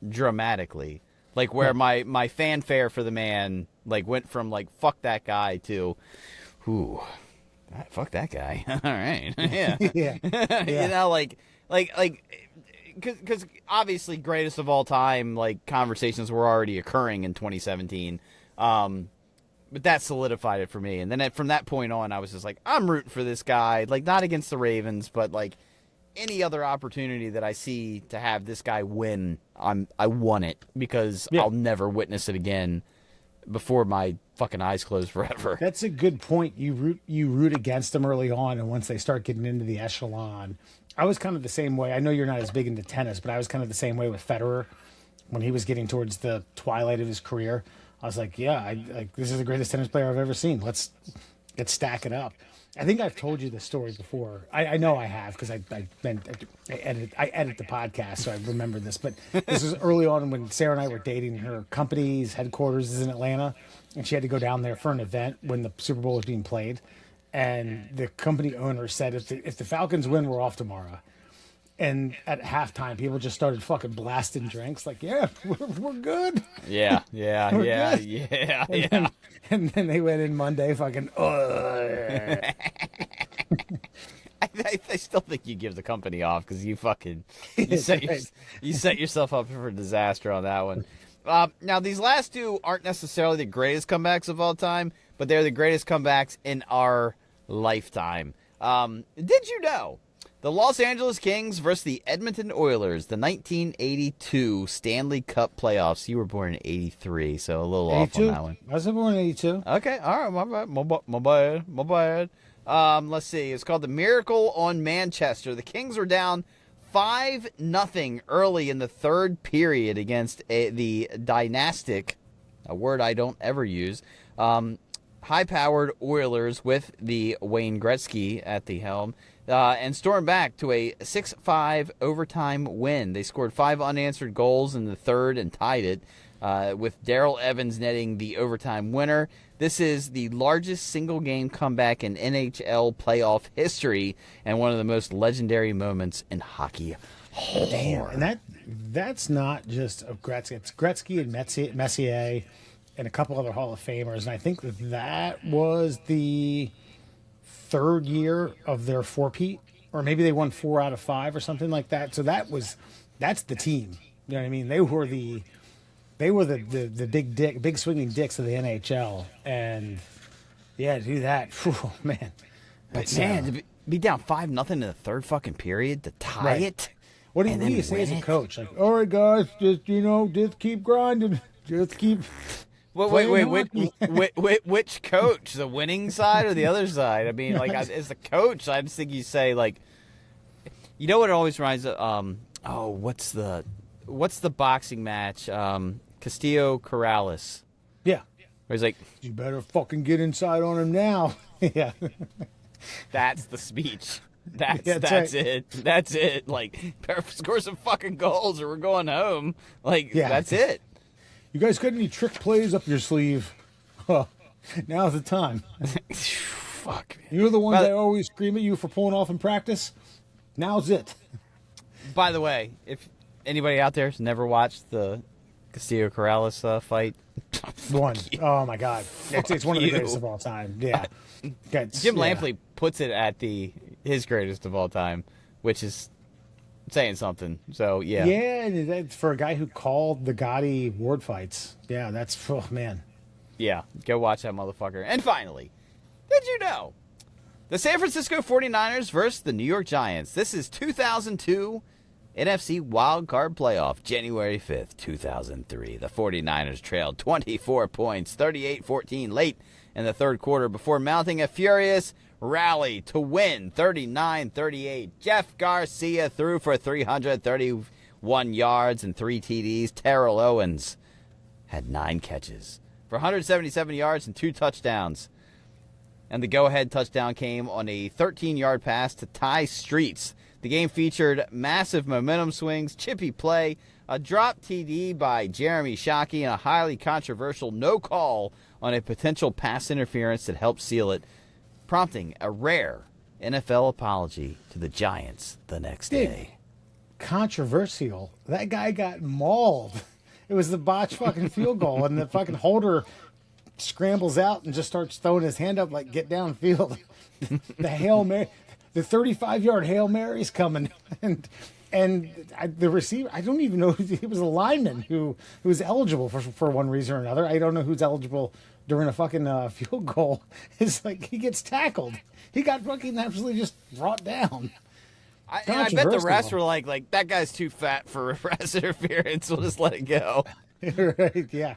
dramatically. Like, where my fanfare for the man, like, went from, like, fuck that guy to, ooh, fuck that guy. All right. Yeah. Yeah. You know, like, because obviously greatest of all time, like, conversations were already occurring in 2017. But that solidified it for me. And then from that point on, I was just like, I'm rooting for this guy. Like, not against the Ravens, but, like, any other opportunity that I see to have this guy win, I want it, because I'll never witness it again before my fucking eyes close forever. That's a good point. You root against them early on, and once they start getting into the echelon, I was kind of the same way. I know you're not as big into tennis, but I was kind of the same way with Federer when he was getting towards the twilight of his career. I was like, this is the greatest tennis player I've ever seen. Let's stack it up. I think I've told you this story before. I know I have, because I edit the podcast, so I remember this. But this was early on when Sarah and I were dating. Her company's headquarters is in Atlanta, and she had to go down there for an event when the Super Bowl was being played. And the company owner said, if the Falcons win, we're off tomorrow. And at halftime, people just started fucking blasting drinks. Like, yeah, we're good. Yeah. And then they went in Monday, fucking. I still think you give the company off, because you set yourself up for disaster on that one. Now, these last 2 aren't necessarily the greatest comebacks of all time, but they're the greatest comebacks in our lifetime. Did you know the Los Angeles Kings versus the Edmonton Oilers, the 1982 Stanley Cup playoffs? You were born in 83, so a little 82? Off on that one. I was born in 82. Okay, all right, my bad. Let's see. It's called the Miracle on Manchester. The Kings were down 5-0 early in the third period against the dynastic, a word I don't ever use, high-powered Oilers with the Wayne Gretzky at the helm, and stormed back to a 6-5 overtime win. They scored 5 unanswered goals in the third and tied it, with Darrell Evans netting the overtime winner. This is the largest single-game comeback in NHL playoff history, and one of the most legendary moments in hockey. Damn, and that's not just of Gretzky. It's Gretzky and Messier and a couple other Hall of Famers, and I think that was the third year of their four-peat, or maybe they won 4 out of 5 or something like that. So that's the team. You know what I mean? They were the big swinging dicks of the NHL, and to do that, whew, man. But man, to be down 5-0 in the third fucking period to tie it. What do you say as a coach? Like, all right, guys, just keep grinding, just keep. Wait, which coach? The winning side or the other side? I mean, like, as the coach, I just think you say, like, you know what it always reminds of? What's the boxing match? Castillo Corrales. Yeah. Where he's like, you better fucking get inside on him now. Yeah. That's the speech. That's it. That's it. Like, score some fucking goals or we're going home. Like, that's it. You guys got any trick plays up your sleeve? Huh. Now's the time. Fuck, man. You're the ones that always scream at you for pulling off in practice. Now's it. By the way, if anybody out there has never watched the Castillo Corrales fight, One. Oh my God. It's one of the greatest of all time. Yeah. Jim Lampley puts it at his greatest of all time, which is saying something. So yeah. Yeah, that's for a guy who called the Gotti Ward fights. Yeah, that's man. Yeah, go watch that motherfucker. And finally, did you know the San Francisco 49ers versus the New York Giants? This is 2002 NFC Wild Card Playoff, January 5th, 2003. The 49ers trailed 24 points, 38-14 late in the third quarter before mounting a furious rally to win 39-38. Jeff Garcia threw for 331 yards and 3 TDs. Terrell Owens had 9 catches for 177 yards and 2 touchdowns. And the go-ahead touchdown came on a 13-yard pass to Ty Streets. The game featured massive momentum swings, chippy play, a drop TD by Jeremy Shockey, and a highly controversial no call on a potential pass interference that helped seal it, prompting a rare NFL apology to the Giants the next day. Controversial. That guy got mauled. It was the botched fucking field goal, and the fucking holder scrambles out and just starts throwing his hand up like, get downfield. The Hail Mary, the 35-yard Hail Mary's coming. The receiver, I don't even know, he was a lineman who was eligible for one reason or another. I don't know who's eligible during a fucking field goal. It's like he gets tackled. He got fucking absolutely just brought down. And I bet the rest were like, that guy's too fat for pass interference. We'll just let it go. Right, yeah.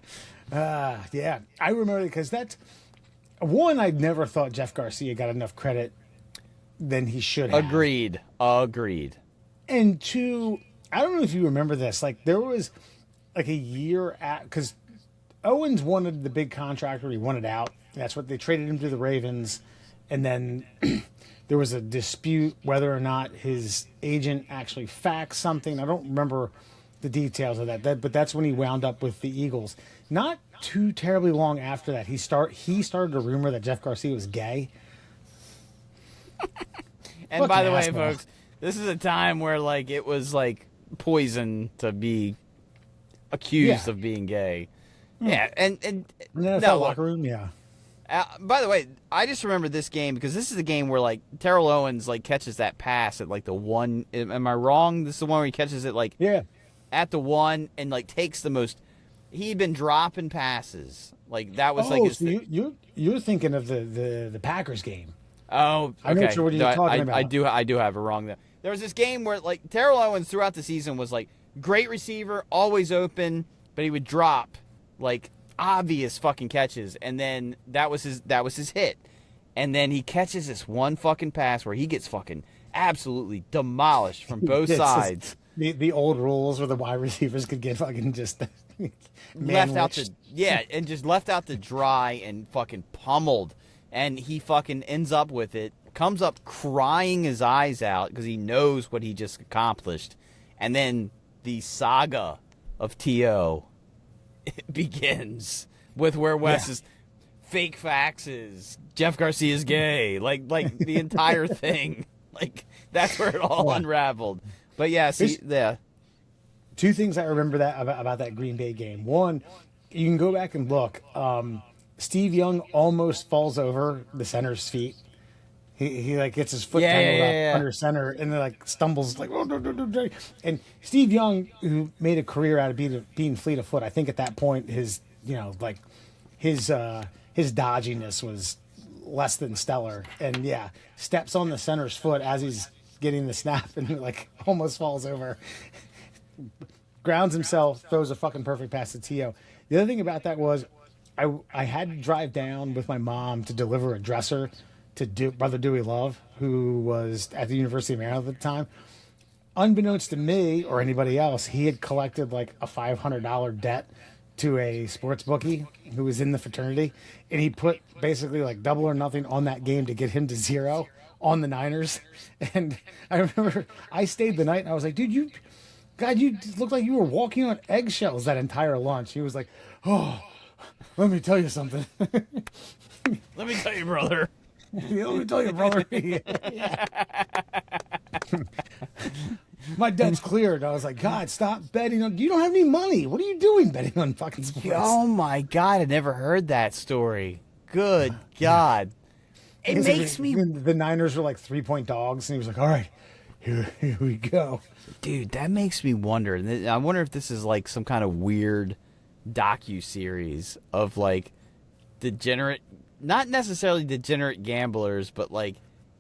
Yeah. I remember because that's one, I never thought Jeff Garcia got enough credit than he should have. Agreed. And two, I don't know if you remember this. Like, there was like a year because Owens wanted the big contract, or he wanted out. That's what they traded him to the Ravens. And then there was a dispute whether or not his agent actually faxed something. I don't remember the details of that, but that's when he wound up with the Eagles. Not too terribly long after that, he started a rumor that Jeff Garcia was gay. And by the way, folks, this is a time where like it was like poison to be accused of being gay. Yeah, and in the NFL locker room, yeah. By the way, I just remember this game because this is the game where like Terrell Owens like catches that pass at like the one. Am I wrong? This is the one where he catches it like at the one and like takes the most. He'd been dropping passes like that was like his. So you're thinking of the Packers game. Oh, okay. I'm not sure what you're talking about. I do have it wrong there. There was this game where like Terrell Owens throughout the season was like great receiver, always open, but he would drop like obvious fucking catches, and then that was his hit. And then he catches this one fucking pass where he gets fucking absolutely demolished from both sides. The old rules where the wide receivers could get fucking just left out to dry and fucking pummeled. And he fucking ends up with it, comes up crying his eyes out because he knows what he just accomplished. And then the saga of T.O. begins with where Wes is fake faxes, Jeff Garcia's gay, like the entire thing. Like, that's where it all unraveled. But yeah, two things I remember about that Green Bay game. One, you can go back and look. Steve Young almost falls over the center's feet. He like gets his foot tangled up under center and then like stumbles like and Steve Young, who made a career out of being fleet of foot, I think at that point his dodginess was less than stellar, and steps on the center's foot as he's getting the snap and like almost falls over, grounds himself, throws a fucking perfect pass to T.O. The other thing about that was I had to drive down with my mom to deliver a dresser to Brother Dewey Love, who was at the University of Maryland at the time. Unbeknownst to me or anybody else, he had collected like a $500 debt to a sports bookie who was in the fraternity, and he put basically like double or nothing on that game to get him to 0 on the Niners. And I remember I stayed the night and I was like, dude, you looked like you were walking on eggshells that entire lunch. He was like, oh, let me tell you something. Let me tell you, brother. Let me tell you, brother. Yeah. My debt's cleared. I was like, God, stop betting on. You don't have any money. What are you doing betting on fucking sports? Oh my God, I never heard that story. Good God. It makes me. The Niners were like 3-point dogs, and he was like, all right, here we go. Dude, that makes me wonder. I wonder if this is like some kind of weird docu-series of like degenerate, not necessarily degenerate gamblers, but like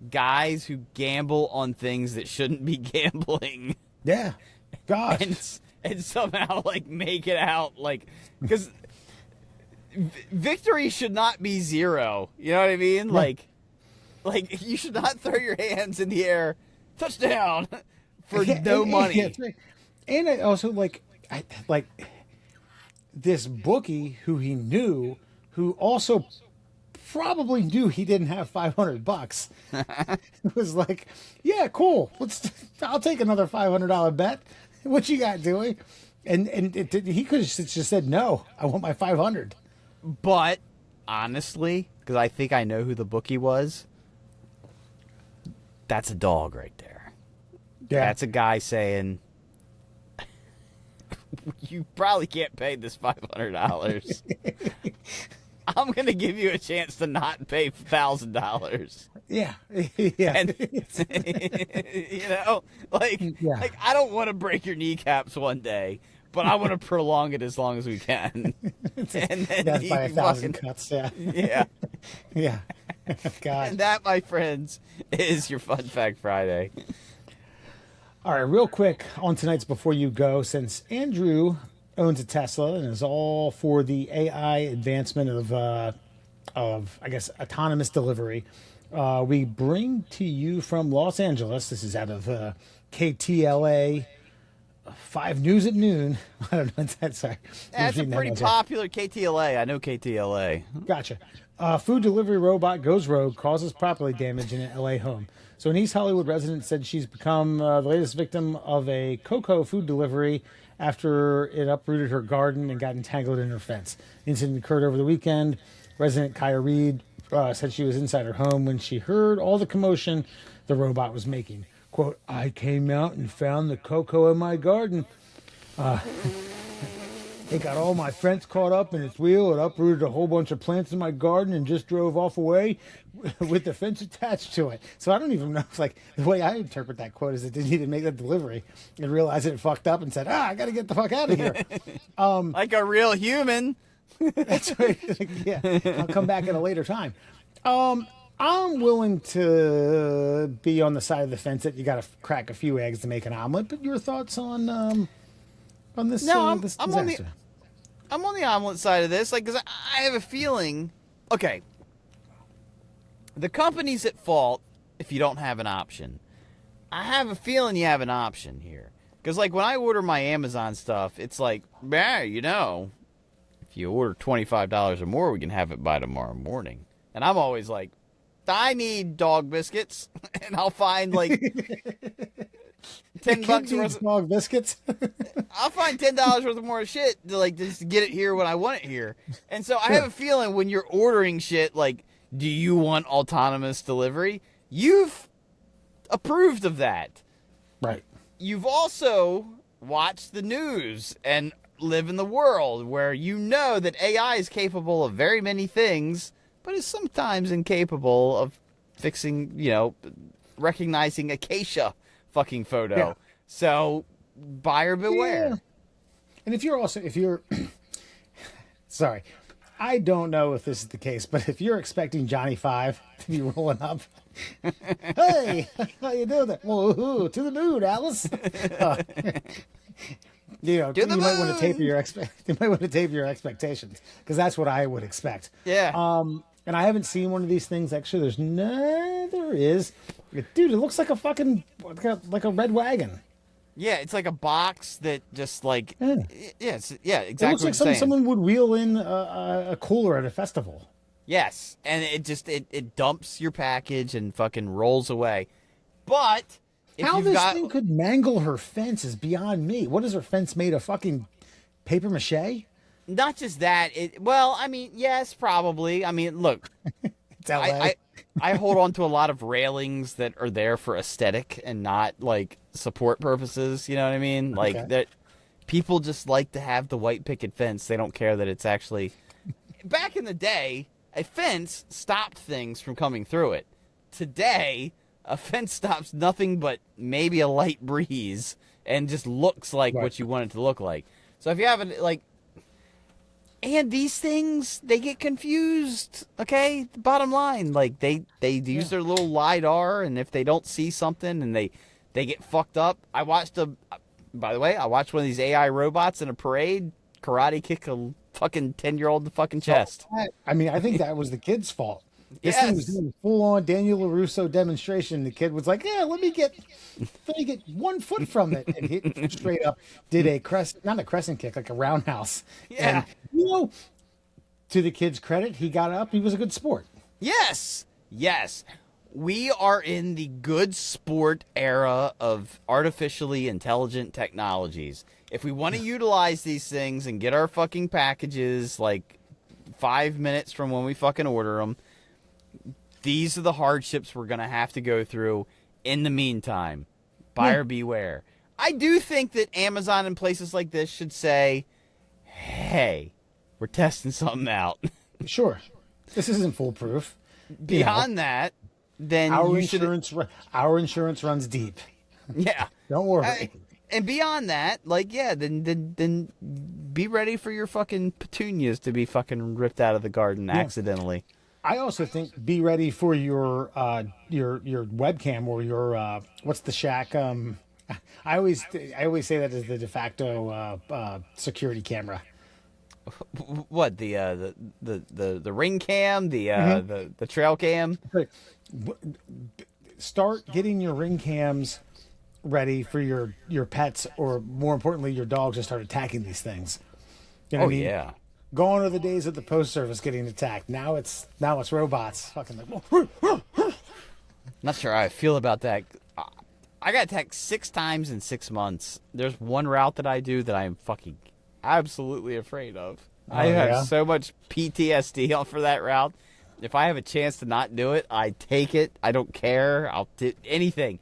guys who gamble on things that shouldn't be gambling. Yeah. God. And somehow like make it out like, because victory should not be 0. You know what I mean? Yeah. Like you should not throw your hands in the air, touchdown, for no money. And I also like this bookie who he knew, who also probably knew he didn't have $500. It was like, yeah, cool. I'll take another $500 bet. What you got doing? And he could have just said, no, I want my 500. But honestly, because I think I know who the bookie was, that's a dog right there. Yeah. That's a guy saying, you probably can't pay this $500. I'm going to give you a chance to not pay $1,000. Yeah. Yeah. And, you know, like I don't want to break your kneecaps one day, but I want to prolong it as long as we can. And then that's by 1,000 cuts. Yeah. Yeah. Yeah. God. And that, my friends, is your Fun Fact Friday. All right, real quick on tonight's Before You Go, since Andrew owns a Tesla and is all for the AI advancement of I guess autonomous delivery, we bring to you from Los Angeles. This is out of KTLA 5 News at Noon. I don't know what that's. Sorry, That's a pretty popular KTLA. I know KTLA. Gotcha. Food delivery robot goes rogue, causes property damage in an LA home. So an East Hollywood resident said she's become the latest victim of a Coco food delivery after it uprooted her garden and got entangled in her fence. The incident occurred over the weekend. Resident Kaya Reed said she was inside her home when she heard all the commotion the robot was making. Quote, I came out and found the Coco in my garden. It got all my fence caught up in its wheel. It uprooted a whole bunch of plants in my garden and just drove off away with the fence attached to it. So I don't even know if, like, the way I interpret that quote is it didn't even make that delivery and realized it fucked up and said, I got to get the fuck out of here. Like a real human. That's right. Yeah, I'll come back at a later time. I'm willing to be on the side of the fence that you got to crack a few eggs to make an omelet. But your thoughts on this? No, this I'm on the omelet side of this, like, because I have a feeling. Okay, the company's at fault if you don't have an option. I have a feeling you have an option here, because like when I order my Amazon stuff, it's like, yeah, you know, if you order $25 or more, we can have it by tomorrow morning. And I'm always like, I need dog biscuits, and I'll find like $10 worth of dog biscuits. I'll find $10 worth of more shit to like just get it here when I want it here. And so I have a feeling when you're ordering shit like, do you want autonomous delivery? You've approved of that. Right. You've also watched the news and live in the world where you know that AI is capable of very many things, but is sometimes incapable of fixing, you know, recognizing acacia fucking photo. Yeah. So buyer beware. Yeah. And if you're sorry, I don't know if this is the case, but if you're expecting Johnny Five to be rolling up, hey, how you doing there? Whoa, to the moon, Alice. You know, you might want to taper your expectations, because that's what I would expect. Yeah. And I haven't seen one of these things. Actually, there is. Dude, it looks like a fucking like a red wagon. Yeah, it's like a box that just like Yeah. yeah, It exactly looks what like you're saying. someone would wheel in a cooler at a festival. Yes, and it dumps your package and fucking rolls away. But if How you've this got thing could mangle her fence is beyond me. What is her fence made of? Fucking paper mache? not just that, well, I mean, yes, probably. I mean, look, It's LA. I hold on to a lot of railings that are there for aesthetic and not like support purposes. You know what I mean? Like Okay. that people just like to have the white picket fence. They don't care that it's actually. Back in the day, a fence stopped things from coming through it. Today, a fence stops nothing but maybe a light breeze and just looks like Right. what you want it to look like. So if you have it like. And these things, they get confused. Okay, the bottom line, like they use their little lidar, and if they don't see something, and they get fucked up. By the way, I watched one of these AI robots in a parade karate kick a fucking 10-year-old in the fucking chest. I mean, I think that was the kid's fault. This thing was Yes. doing a full-on Daniel LaRusso demonstration. The kid was like, "Yeah, let me get 1 foot from it," and hit straight up. Did not a crescent kick, like a roundhouse. Yeah. And, to the kid's credit, he got up. He was a good sport. Yes, yes. We are in the good sport era of artificially intelligent technologies. If we want to utilize these things and get our fucking packages like 5 minutes from when we fucking order them, these are the hardships we're going to have to go through. In the meantime, buyer beware. I do think that Amazon and places like this should say, hey, we're testing something out. Sure, this isn't foolproof. Beyond that, then Our you should... our insurance runs deep. Yeah. Don't worry. And beyond that, like, yeah, then be ready for your fucking petunias to be fucking ripped out of the garden accidentally. I also think be ready for your webcam or your what's the shack? I always say that is the de facto security camera. What the ring cam, the trail cam? Start getting your ring cams ready for your pets, or more importantly, your dogs, to start attacking these things. You know what I mean? Yeah. Gone are the days of the post service getting attacked. Now it's robots. Fucking like, Not sure how I feel about that. I got attacked 6 times in 6 months. There's one route that I do that I am fucking absolutely afraid of. I have so much PTSD for that route. If I have a chance to not do it, I take it. I don't care. I'll do anything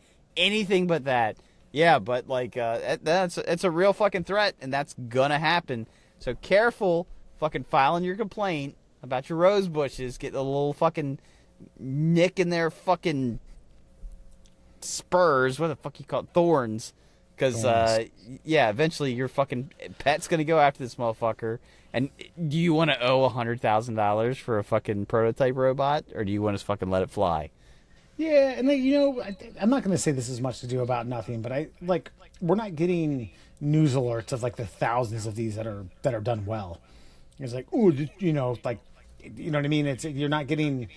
but that. Yeah, but like it's a real fucking threat, and that's gonna happen. So careful, fucking filing your complaint about your rose bushes, getting a little fucking nick in their fucking spurs. What the fuck you call it? Thorns. Because eventually your fucking pet's gonna go after this motherfucker. And do you want to owe $100,000 for a fucking prototype robot, or do you want to fucking let it fly? yeah, and I'm not going to say this is much to do about nothing, but we're not getting news alerts of like the thousands of these that are done well. It's like, oh, you know what I mean? You're not getting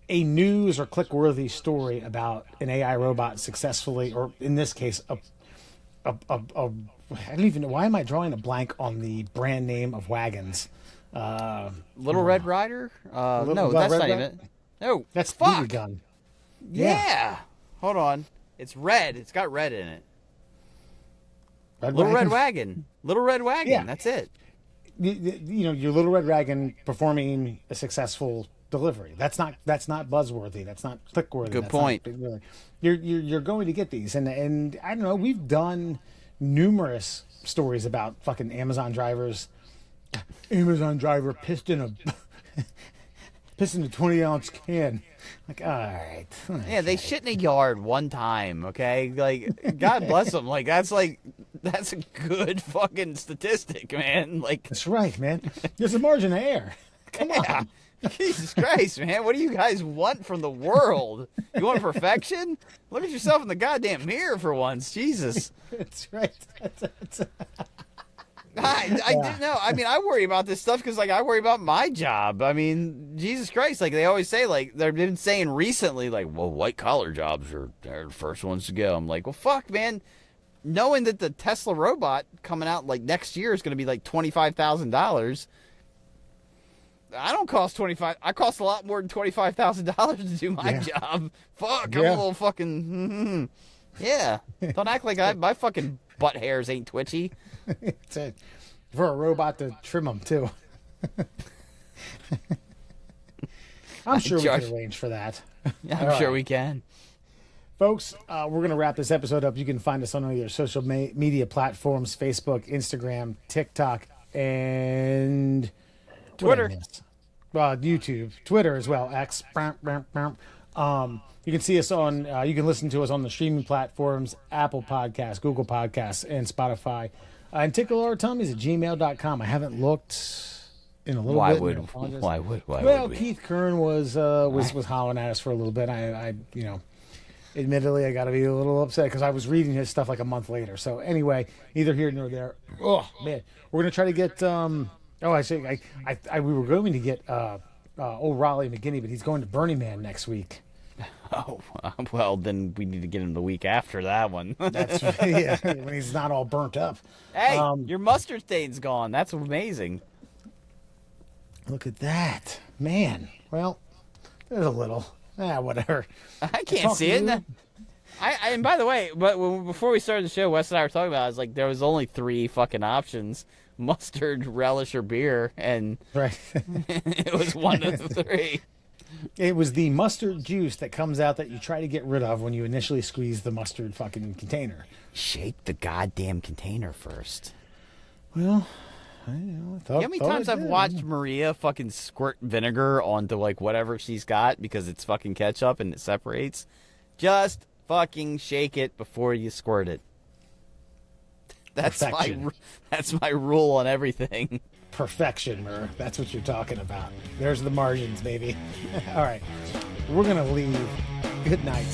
a news or click-worthy story about an AI robot successfully, or in this case, I don't even know, why am I drawing a blank on the brand name of wagons? Little Red Rider? No, Red that's not Rider? even. No, That's fuck. BB gun. Yeah. Hold on. It's red. It's got red in it. Red Little wagon? Red Wagon. Little Red Wagon. Yeah. That's it. Your Little Red Wagon performing a successful delivery. That's not buzzworthy. That's not click-worthy. Good That's point. not really. You're going to get these, and I don't know. We've done numerous stories about fucking Amazon drivers. Amazon driver pissed in a 20-ounce can. Like, all right. Yeah, they shit in a yard one time, okay? Like, God bless them. Like, that's a good fucking statistic, man. Like, That's right, man. There's a margin of error. Come on. Jesus Christ, man. What do you guys want from the world? You want perfection? Look at yourself in the goddamn mirror for once. Jesus. That's right. I didn't know. I mean, I worry about this stuff because, like, I worry about my job. I mean, Jesus Christ. Like, they always say, like, they've been saying recently, like, well, white-collar jobs are the first ones to go. I'm like, well, fuck, man. knowing that the Tesla robot coming out like next year is going to be like $25,000. I don't cost 25. I cost a lot more than $25,000 to do my job. Fuck, I'm a little fucking. Yeah, don't act like my fucking butt hairs ain't twitchy. It's it. For a robot to trim them too. I'm sure we can arrange for that. I'm sure we can. Folks, we're going to wrap this episode up. You can find us on all your social media platforms, Facebook, Instagram, TikTok, and Twitter. YouTube, Twitter as well, X. You can see us on, you can listen to us on the streaming platforms, Apple Podcasts, Google Podcasts, and Spotify. And tickleourtummies@gmail.com. I haven't looked in a little bit. Why would we? Keith Kern was hollering at us for a little bit. I admittedly, I got to be a little upset because I was reading his stuff like a month later. So anyway, neither here nor there. Oh man, we're gonna try to get. We were going to get old Raleigh McGinney, but he's going to Burning Man next week. Oh well, then we need to get him the week after that one. That's when he's not all burnt up. Hey, your mustard stain's gone. That's amazing. Look at that, man. Well, there's a little. Whatever. I can't see it. And by the way, before we started the show, Wes and I were talking about it, I was like, there was only 3 fucking options: mustard, relish, or beer, and right. It was one of the 3. It was the mustard juice that comes out that you try to get rid of when you initially squeeze the mustard fucking container. Shake the goddamn container first. Well, I thought. You know how many times I've watched Maria fucking squirt vinegar onto like whatever she's got because it's fucking ketchup and it separates? Just fucking shake it before you squirt it. That's my rule on everything. Perfection, Murr. That's what you're talking about. There's the margins, baby. All right. We're going to leave. Good night.